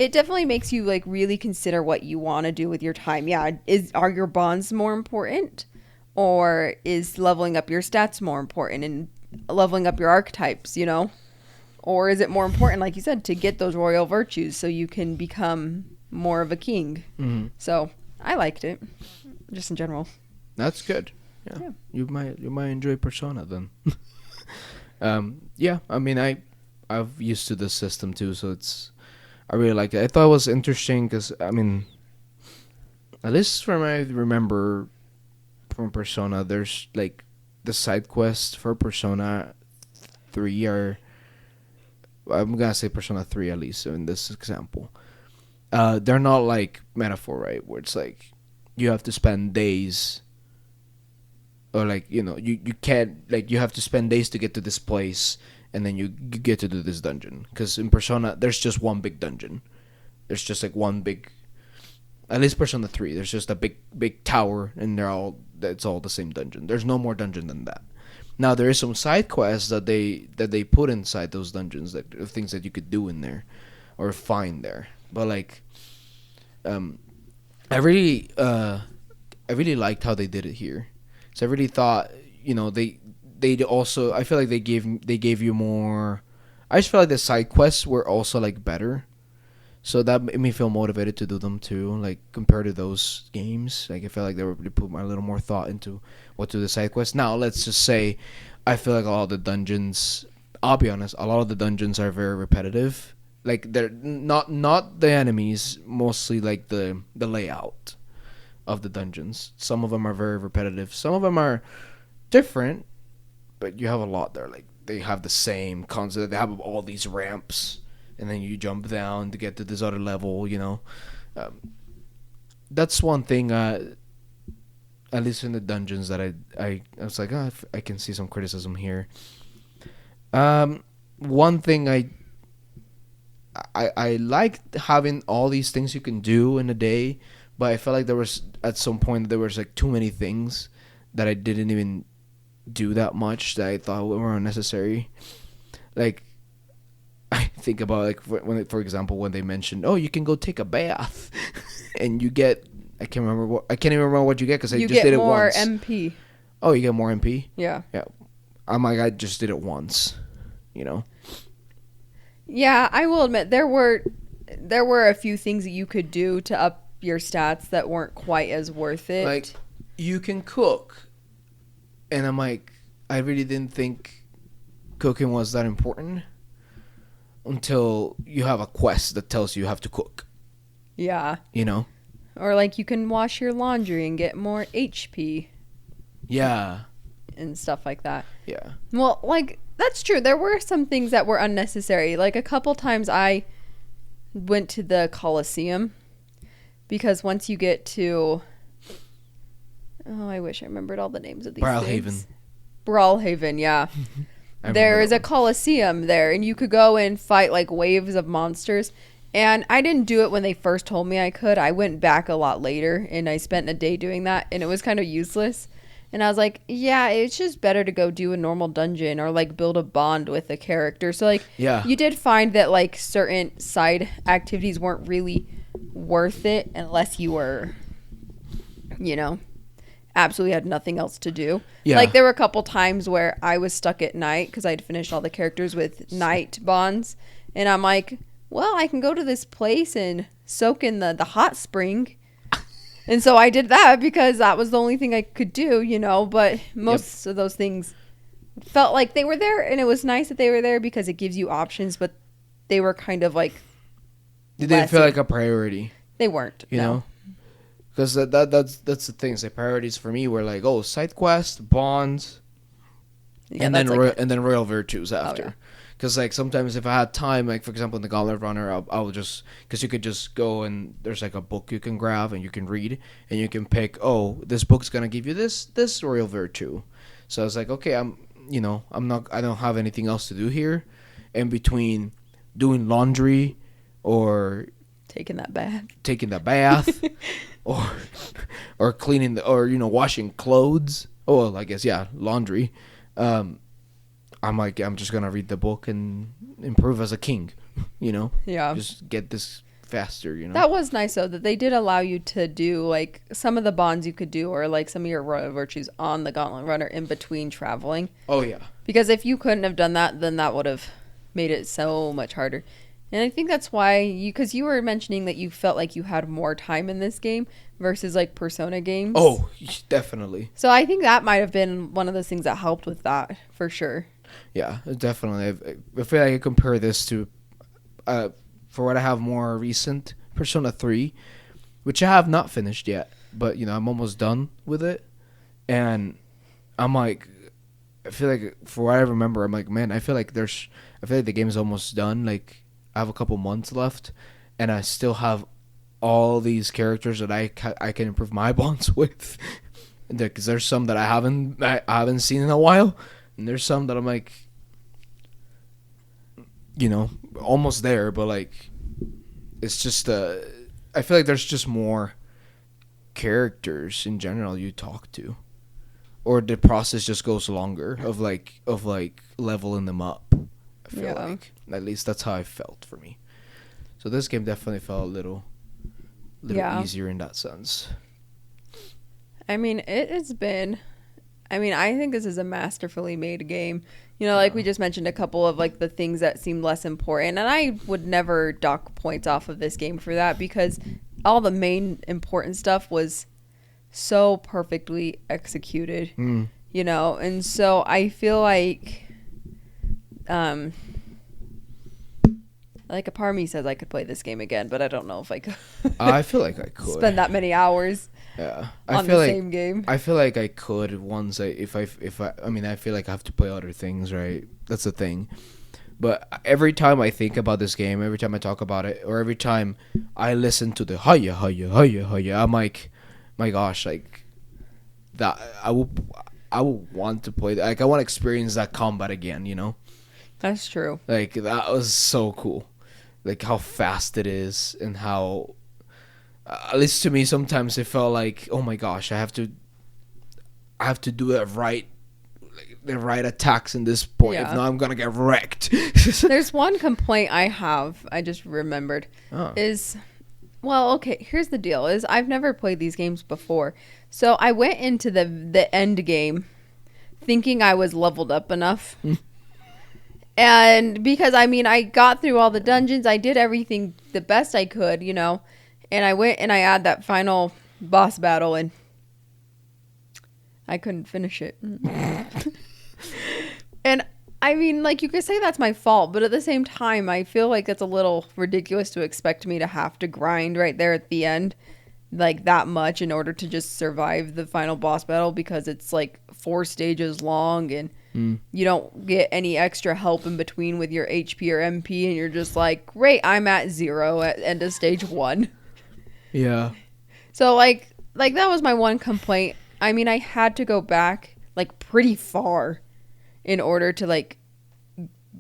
it definitely makes you, like, really consider what you want to do with your time. Yeah, are your bonds more important? Or is leveling up your stats more important and leveling up your archetypes, you know? Or is it more important, like you said, to get those royal virtues so you can become more of a king? So I liked it, just in general. That's good. Yeah. You might enjoy Persona then. Yeah, I mean, I've used to this system too, so I really liked it. I thought it was interesting because, I mean, at least from what I remember from Persona, there's like the side quests for Persona 3 are, I'm gonna say Persona 3 at least in this example. They're not like Metaphor, right? Where it's like you have to spend days, or like, you know, you can't, like, you have to spend days to get to this place and then you get to do this dungeon. Because in Persona, there's just one big dungeon. There's just like one big, at least Persona 3, there's just a big tower and it's all the same dungeon. There's no more dungeon than that. Now there is some side quests that they put inside those dungeons, that things that you could do in there or find there. But like, I really liked how they did it here. So I really thought, you know, they also, I feel like they gave you more. I just feel like the side quests were also like better. So that made me feel motivated to do them too, like compared to those games. Like I felt like they put a little more thought into what to do the side quests. Now let's just say, I feel like a lot of the dungeons, I'll be honest, a lot of the dungeons are very repetitive. Like they're not the enemies, mostly like the layout of the dungeons. Some of them are very repetitive. Some of them are different, but you have a lot there. Like they have the same concept. They have all these ramps. And then you jump down to get to this other level, you know. That's one thing, at least in the dungeons, that I was like, oh, I can see some criticism here. One thing I liked having all these things you can do in a day, but I felt like there was, at some point, there was like too many things that I didn't even do that much that I thought were unnecessary. Like, I think about, like, for example, when they mentioned, oh, you can go take a bath, and you get, I can't even remember what you get because I just did it once. You get more MP. Oh, you get more MP? Yeah. Yeah. I'm like, I just did it once, you know. Yeah, I will admit there were a few things that you could do to up your stats that weren't quite as worth it. Like, you can cook, and I'm like, I really didn't think cooking was that important. Until you have a quest that tells you have to cook. Yeah. You know? Or like you can wash your laundry and get more HP. Yeah. and stuff like that. Yeah. Well, like, that's true. There were some things that were unnecessary. Like, a couple times I went to the Coliseum because once you get to... Oh, I wish I remembered all the names of these things. Brawlhaven, yeah. There is a Coliseum there, and you could go and fight, like, waves of monsters. And I didn't do it when they first told me I could. I went back a lot later, and I spent a day doing that, and it was kind of useless. And I was like, yeah, it's just better to go do a normal dungeon or, like, build a bond with a character. So, like, you did find that, like, certain side activities weren't really worth it unless you were, you know, absolutely had nothing else to do. Yeah. Like, there were a couple times where I was stuck at night because I'd finished all the characters with night bonds. And I'm like, well, I can go to this place and soak in the hot spring. And so I did that because that was the only thing I could do, you know. But most of those things felt like they were there, and it was nice that they were there because it gives you options, but they were kind of like... They didn't feel like a priority. They weren't, you know? Because that's the thing. The priorities for me were like, side quest, bonds, and then royal virtues after. Because, like, sometimes if I had time, like, for example, in the Gauntlet Runner, I'll just... Because you could just go and there's, like, a book you can grab and you can read. And you can pick, this book's going to give you this royal virtue. So I was like, okay, I don't have anything else to do here. In between doing laundry or... Taking that bath. or cleaning, washing clothes. Oh, well, I guess, laundry. I'm like, I'm just going to read the book and improve as a king, you know? Yeah. Just get this faster, you know? That was nice, though, that they did allow you to do, like, some of the bonds you could do or, like, some of your royal virtues on the Gauntlet Runner in between traveling. Oh, yeah. Because if you couldn't have done that, then that would have made it so much harder. And I think that's why because you were mentioning that you felt like you had more time in this game versus, like, Persona games. Oh, definitely. So I think that might have been one of those things that helped with that, for sure. Yeah, definitely. I feel like I compare this to, for what I have more recent, Persona 3, which I have not finished yet, but, I'm almost done with it. And I'm like, I feel like, for what I remember, I'm like, man, I feel like the game is almost done. Like, I have a couple months left, and I still have all these characters that I can improve my bonds with. Because there's some that I haven't seen in a while. And there's some that I'm like, almost there, but like, it's just I feel like there's just more characters in general you talk to, or the process just goes longer of leveling them up. I feel like at least that's how I felt for me. So this game definitely felt a little easier in that sense. I mean, I think this is a masterfully made game. Like we just mentioned a couple of like the things that seem less important. And I would never dock points off of this game for that because all the main important stuff was so perfectly executed, And so I feel like, like a part of me says I could play this game again, but I don't know if I could. I feel like I could spend that many hours. Yeah, on the same game. I feel like I could once I feel like I have to play other things, right? That's the thing. But every time I think about this game, every time I talk about it, or every time I listen to the hiya, I'm like, my gosh, like that. I will want to play that. Like I want to experience that combat again. That's true. Like that was so cool. Like how fast it is and how. At least to me, sometimes it felt like, oh my gosh, I have to do it right, like the right attacks in this point. Yeah. If not, I'm gonna get wrecked. There's one complaint I have. I just remembered here's the deal: is I've never played these games before, so I went into the end game thinking I was leveled up enough. And because I got through all the dungeons, I did everything the best I could, And I went and I had that final boss battle and I couldn't finish it. And you could say that's my fault, but at the same time, I feel like that's a little ridiculous to expect me to have to grind right there at the end, like that much in order to just survive the final boss battle because it's like 4 stages long, and you don't get any extra help in between with your HP or MP, and you're just like, great, I'm at 0 at end of stage 1. Yeah. So like that was my one complaint. I mean, I had to go back like pretty far in order to like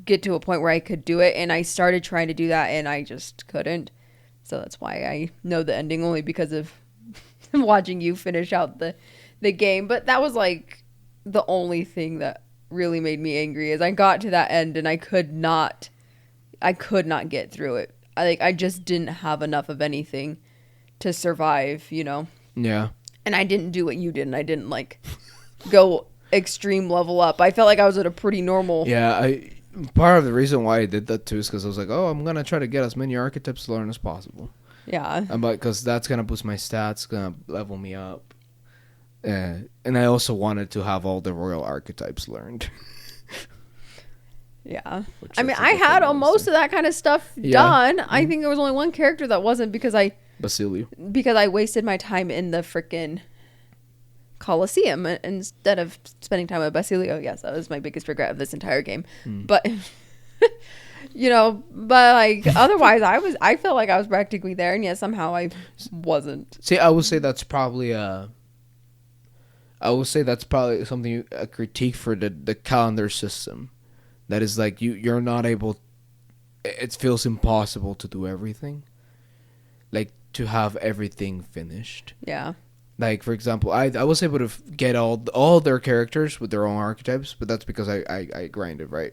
get to a point where I could do it, and I started trying to do that and I just couldn't. So that's why I know the ending, only because of watching you finish out the game. But that was like the only thing that really made me angry, is I got to that end and I could not get through it. I just didn't have enough of anything to survive, you know. Yeah. And I didn't do what you did, and I didn't like go extreme level up. I felt like I was at a pretty normal. Yeah, part of the reason why I did that too is because I was like, oh, I'm gonna try to get as many archetypes to learn as possible. Yeah. But because that's gonna boost my stats, gonna level me up. And I also wanted to have all the royal archetypes learned. Yeah. I mean, I had most of that kind of stuff done. I think there was only one character that wasn't, because I wasted my time in the freaking Colosseum instead of spending time with Basilio. Yes, that was my biggest regret of this entire game. But you know, but like otherwise I felt like I was practically there, and yet somehow I wasn't. See, I would say that's probably something, a critique for the calendar system. That is like you're not able, it feels impossible to do everything. Like to have everything finished. Yeah. Like, for example, I was able to get all their characters with their own archetypes, but that's because I grinded, right?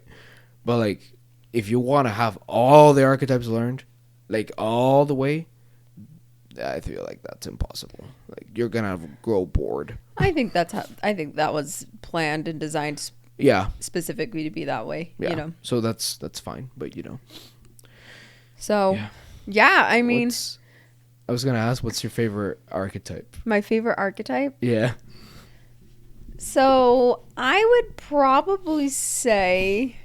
But, like, if you want to have all the archetypes learned, like, all the way, I feel like that's impossible. Like, you're going to grow bored. I think that was planned and designed specifically to be that way, you know? So that's fine, but, you know. So, yeah I mean... I was going to ask, what's your favorite archetype? My favorite archetype? Yeah. So, I would probably say,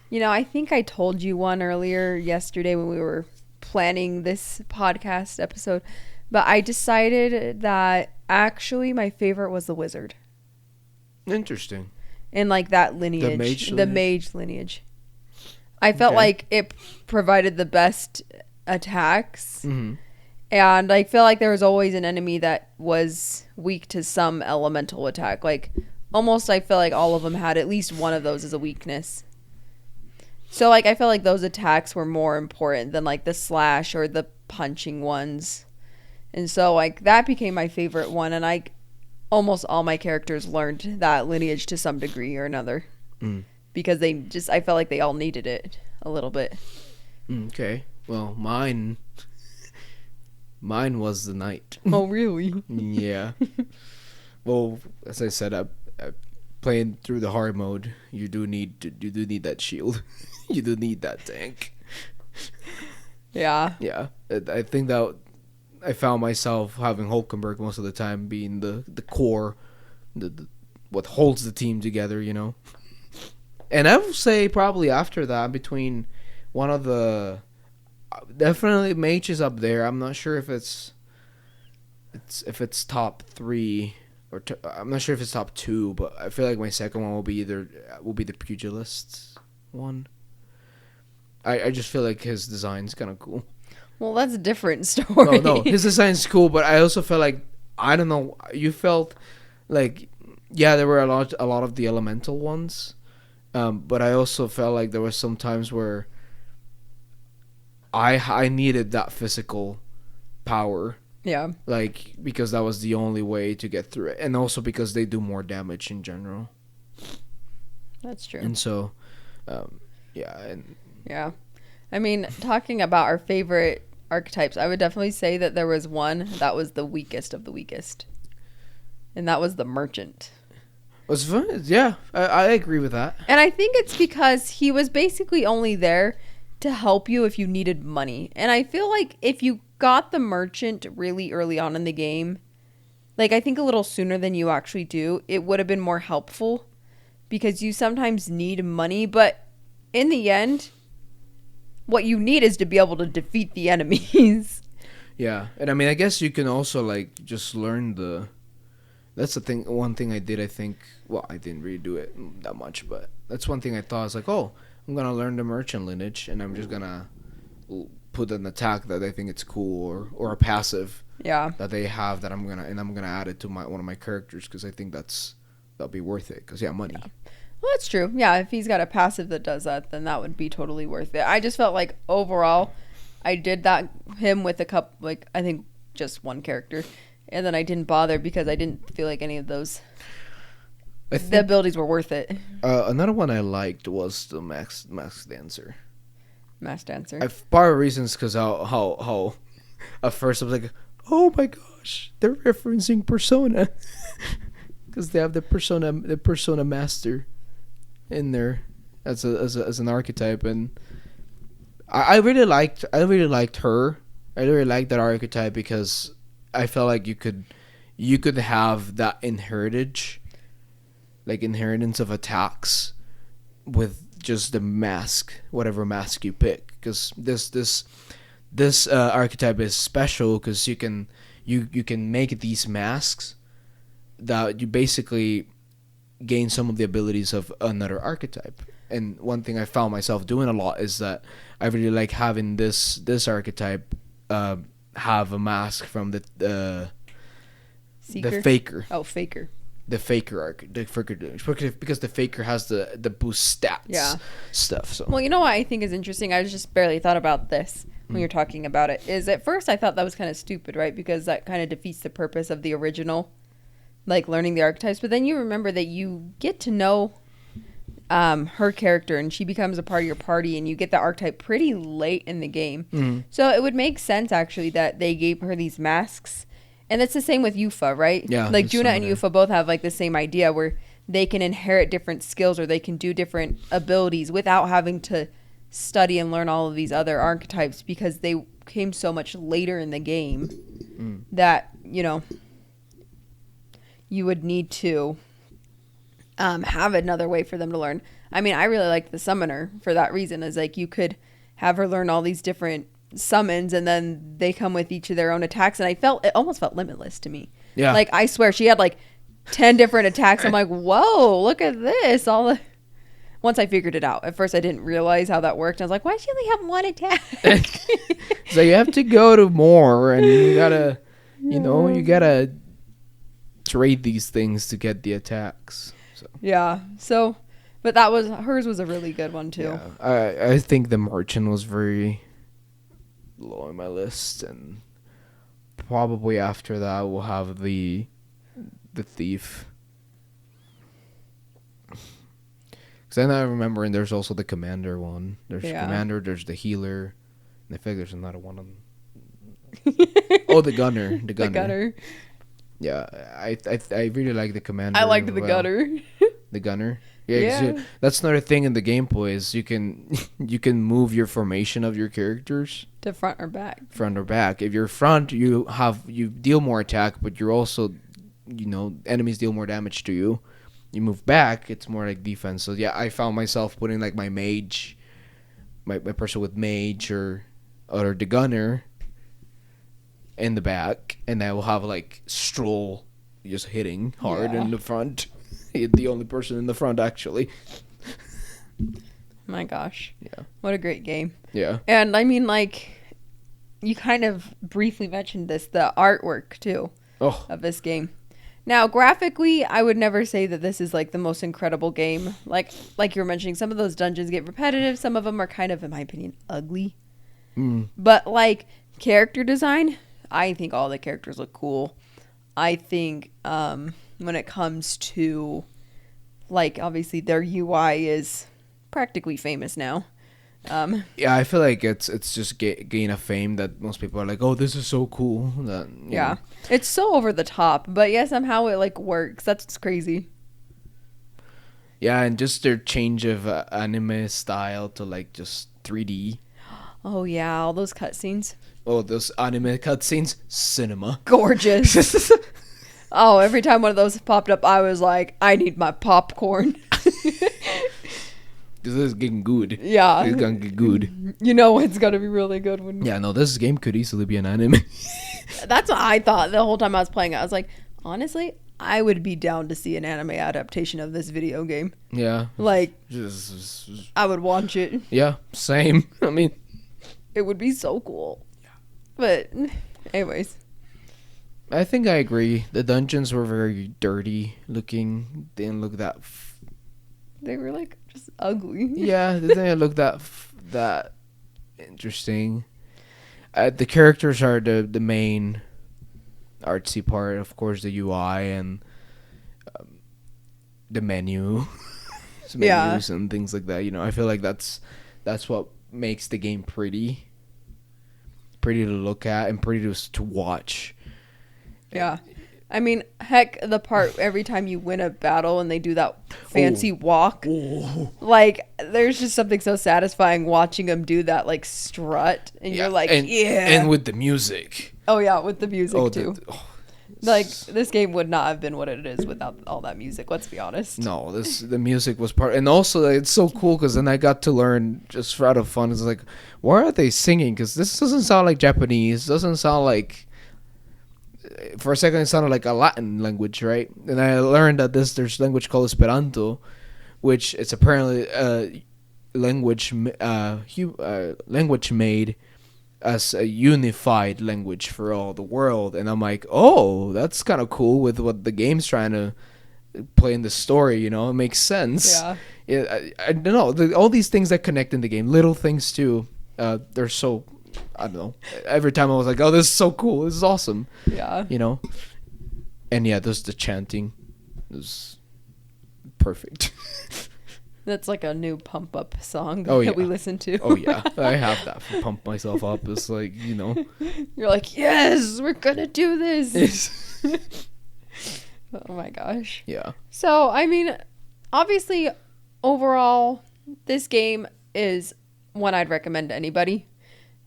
you know, I think I told you one earlier yesterday when we were planning this podcast episode, but I decided that actually my favorite was the wizard. Interesting. In like that lineage. The mage lineage. I felt like it provided the best attacks, and I feel like there was always an enemy that was weak to some elemental attack. Like almost I feel like all of them had at least one of those as a weakness. So like I feel like those attacks were more important than like the slash or the punching ones. And so like that became my favorite one, and almost all my characters learned that lineage to some degree or another. Because I felt like they all needed it a little bit. Okay. Well, mine was the knight. Oh, really? Yeah. Well, as I said, I playing through the hard mode. You do need that shield. You do need that tank. Yeah. Yeah. I think that I found myself having Hulkenberg most of the time being the core, the what holds the team together, you know. And I would say probably after that, between one of the... Definitely Mage is up there. I'm not sure if it's top 3 or I'm not sure if it's top 2, but I feel like my second one will be the Pugilist one. I just feel like his design's kind of cool. Well, that's a different story. No, his design's cool, but I also felt like, I don't know, you felt like, yeah, there were a lot of the elemental ones, but I also felt like there were some times where I needed that physical power. Yeah. Like, because that was the only way to get through it. And also because they do more damage in general. That's true. And so, yeah. Yeah. I mean, talking about our favorite archetypes, I would definitely say that there was one that was the weakest of the weakest. And that was the merchant. Was fun? Yeah, I agree with that. And I think it's because he was basically only there to help you if you needed money. And I feel like if you got the merchant really early on in the game, like I think a little sooner than you actually do, it would have been more helpful, because you sometimes need money, but in the end, what you need is to be able to defeat the enemies. Yeah, and I mean, I guess you can also like just learn That's the thing. One thing I did, I think. Well, I didn't really do it that much, but that's one thing I thought. I was like, oh, I'm gonna learn the merchant lineage, and I'm just gonna put an attack that I think it's cool, or a passive that they have that I'm gonna add it to one of my characters because I think that'll be worth it. Because money. Yeah. Well, that's true. Yeah, if he's got a passive that does that, then that would be totally worth it. I just felt like overall, I did him with a couple, like I think just one character. And then I didn't bother because I didn't feel like any of those the abilities were worth it. Another one I liked was the Max Dancer. Max Dancer. Part of the reasons because how at first I was like, oh my gosh, they're referencing Persona because they have the Persona Master in there as an archetype, and I really liked her. I really liked that archetype because I felt like you could have that inheritance of attacks with just the mask, whatever mask you pick. Because this archetype is special because you can make these masks that you basically gain some of the abilities of another archetype. And one thing I found myself doing a lot is that I really like having this archetype have a mask from the faker. Oh, faker. The faker because the faker has the boost stats stuff. So well, you know what I think is interesting? I just barely thought about this when you're talking about it. Is at first I thought that was kind of stupid, right? Because that kind of defeats the purpose of the original, like learning the archetypes. But then you remember that you get to know her character and she becomes a part of your party and you get the archetype pretty late in the game. So it would make sense actually that they gave her these masks. And it's the same with Yufa, right? Yeah. Like Juna and Yufa both have like the same idea where they can inherit different skills or they can do different abilities without having to study and learn all of these other archetypes because they came so much later in the game that, you would need to have another way for them to learn. I mean, I really liked the summoner for that reason. Is like you could have her learn all these different summons, and then they come with each of their own attacks. And it almost felt limitless to me. Yeah. Like I swear, she had like 10 different attacks. I'm like, whoa, look at this! Once I figured it out, at first I didn't realize how that worked. I was like, why does she only have one attack? So you have to go to more, and you gotta trade these things to get the attacks. So. Yeah. So, but hers was a really good one too. Yeah. I think the merchant was very low on my list, and probably after that we'll have the thief. Because then I remember, and there's also the commander one. There's the commander. There's the healer. And I think there's another one on. Oh, the gunner. The gunner. Yeah, I really like the commander. I liked the gunner. The gunner. Yeah. That's another thing in the gameplay is you can move your formation of your characters to front or back. Front or back. If you're front, you deal more attack, but you're also, enemies deal more damage to you. You move back, it's more like defense. So yeah, I found myself putting like my mage, my person with mage or the gunner in the back, and I will have like Stroll just hitting hard in the front. The only person in the front actually. My gosh. Yeah. What a great game. Yeah. And I mean, like, you kind of briefly mentioned this, the artwork too of this game. Now, graphically, I would never say that this is like the most incredible game. Like you were mentioning, some of those dungeons get repetitive. Some of them are kind of, in my opinion, ugly. But like character design, I think all the characters look cool. I think when it comes to, like, obviously their UI is practically famous now. Yeah, I feel like it's just gain a fame that most people are like, oh, this is so cool. That, yeah, it's so over the top, but yeah, somehow it like works. That's crazy. Yeah, and just their change of anime style to like just 3D. Oh yeah, all those cutscenes. Oh, those anime cutscenes, cinema. Gorgeous. Oh, every time one of those popped up, I was like, I need my popcorn. This is getting good. Yeah. It's gonna get good. You know it's gonna be really good when... Yeah, no, this game could easily be an anime. That's what I thought the whole time I was playing it. I was like, honestly, I would be down to see an anime adaptation of this video game. Yeah. Like, I would watch it. Yeah, same. I mean, it would be so cool. But, anyways. I think I agree. The dungeons were very dirty looking. They didn't look that... They were, like, just ugly. Yeah, they didn't look that interesting. The characters are the main artsy part. Of course, the UI and the menus and things like that. You know, I feel like that's what makes the game pretty to look at and pretty to watch. Yeah. I mean, heck, the part every time you win a battle and they do that fancy walk, like, there's just something so satisfying watching them do that, like, strut, and you're like, and with the music. Oh yeah, with the music too. Like, this game would not have been what it is without all that music. Let's be honest. No, the music was part, and also it's so cool because then I got to learn just for out of fun. It's like, why are they singing? Because this doesn't sound like Japanese. Doesn't sound like. For a second, it sounded like a Latin language, right? And I learned that there's language called Esperanto, which is apparently a language made as a unified language for all the world. And I'm like, oh, that's kind of cool with what the game's trying to play in the story. You know, it makes sense. Yeah. I don't know. All these things that connect in the game, little things too. They're so. I don't know. Every time I was like, oh, this is so cool. This is awesome. Yeah. You know? And yeah, there's the chanting. It was perfect. That's like a new pump up song that we listen to. Oh, yeah. I have that for pump myself up. It's like, you know. You're like, yes, we're going to do this. Oh, my gosh. Yeah. So, I mean, obviously, overall, this game is one I'd recommend to anybody.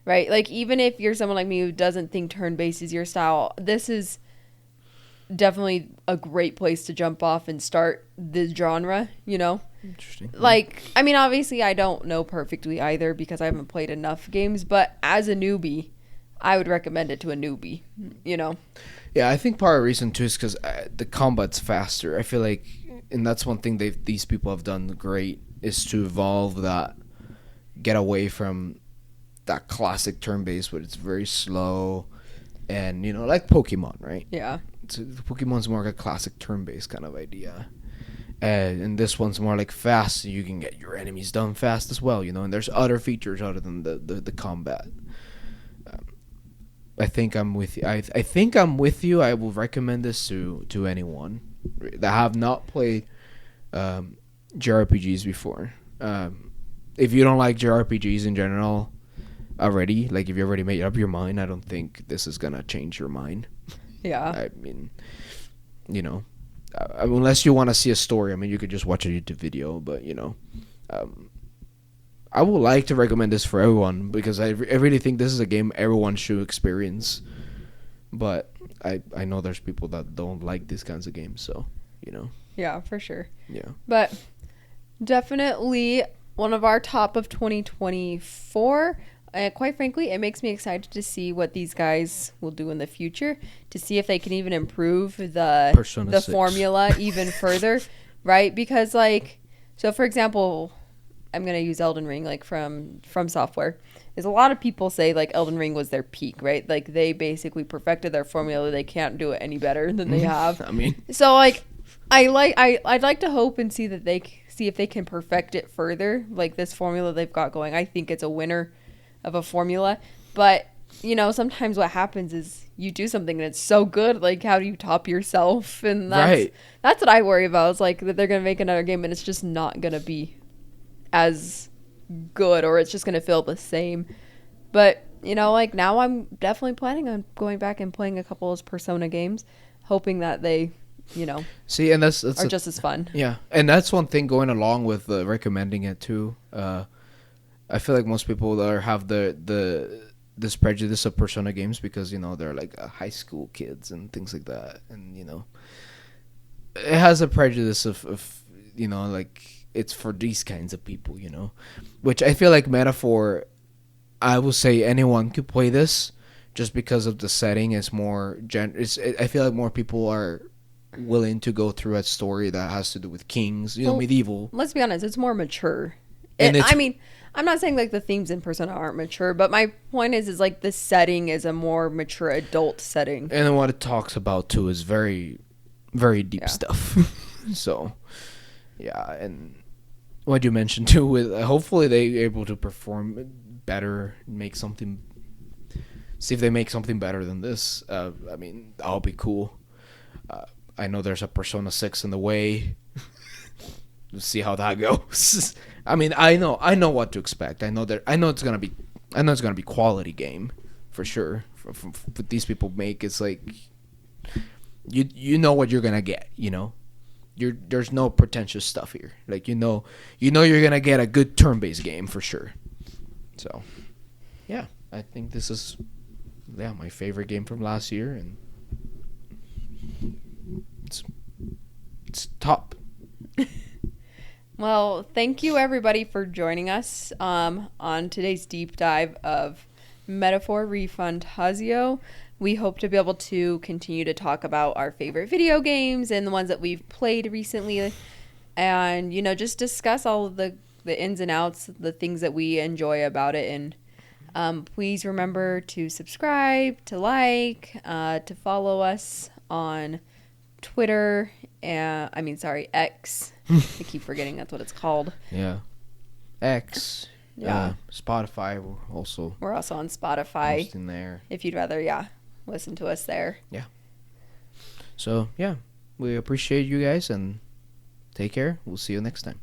Right? Like, even if you're someone like me who doesn't think turn-based is your style, this is definitely a great place to jump off and start this genre, you know? Interesting. Like, I mean, obviously, I don't know perfectly either because I haven't played enough games, but as a newbie, I would recommend it to a newbie, you know? Yeah, I think part of the reason, too, is because the combat's faster. I feel like, and that's one thing these people have done great, is to evolve that, get away from that classic turn-based where it's very slow and, you know, like Pokemon, right? Yeah. Pokemon's more like a classic turn-based kind of idea. And this one's more like fast, so you can get your enemies done fast as well, you know, and there's other features other than the combat. I think I'm with you. I think I'm with you. I will recommend this to anyone that have not played JRPGs before. If you don't like JRPGs in general, already, like if you already made up your mind, I don't think this is gonna change your mind. Yeah. I mean, you know, unless you want to see a story, I mean, you could just watch a YouTube video, but you know, I would like to recommend this for everyone because I really think this is a game everyone should experience. But I know there's people that don't like these kinds of games, so, you know. Yeah, for sure. Yeah. But definitely one of our top of 2024. Quite frankly, it makes me excited to see what these guys will do in the future, to see if they can even improve the formula even further, right? Because, like, so for example, I'm going to use Elden Ring, like, from Software. Is a lot of people say, like, Elden Ring was their peak, right? Like, they basically perfected their formula. They can't do it any better than they have. I mean. So, like, I'd like to hope and see that see if they can perfect it further, like this formula they've got going. I think it's a winner of a formula, but you know, sometimes what happens is you do something and it's so good, like how do you top yourself? And that's what I worry about. It's like that they're gonna make another game and it's just not gonna be as good, or it's just gonna feel the same. But you know, like now I'm definitely planning on going back and playing a couple of those Persona games, hoping that they, you know, see, and that's are just as fun. Yeah, and that's one thing going along with recommending it too. I feel like most people have this prejudice of Persona games because, you know, they're like high school kids and things like that, and you know, it has a prejudice of you know, like it's for these kinds of people, you know, which I feel like Metaphor, I will say anyone could play this just because of the setting is more I feel like more people are willing to go through a story that has to do with kings, Well, medieval. Let's be honest, it's more mature. And it's- I mean, I'm not saying like the themes in Persona aren't mature, but my point is like the setting is a more mature adult setting. And then what it talks about too is very, very deep stuff. So, yeah, and what you mentioned too, with hopefully they able to perform better, make something. See if they make something better than this. I mean, that'll be cool. I know there's a Persona 6 in the way. We'll see how that goes. I mean, I know what to expect. I know it's gonna be quality game for sure. From what these people make, it's like you know what you're gonna get. There's no pretentious stuff here. Like you're gonna get a good turn-based game for sure. So, yeah, I think this is my favorite game from last year, and it's top. Well, thank you everybody for joining us on today's deep dive of Metaphor Fantazio. We hope to be able to continue to talk about our favorite video games and the ones that we've played recently, and just discuss all of the ins and outs, the things that we enjoy about it. And please remember to subscribe, to like, to follow us on Twitter, X. I keep forgetting that's what it's called. Yeah. X. Yeah. Spotify. We're also on Spotify. Posting there. If you'd rather, listen to us there. Yeah. So, yeah. We appreciate you guys, and take care. We'll see you next time.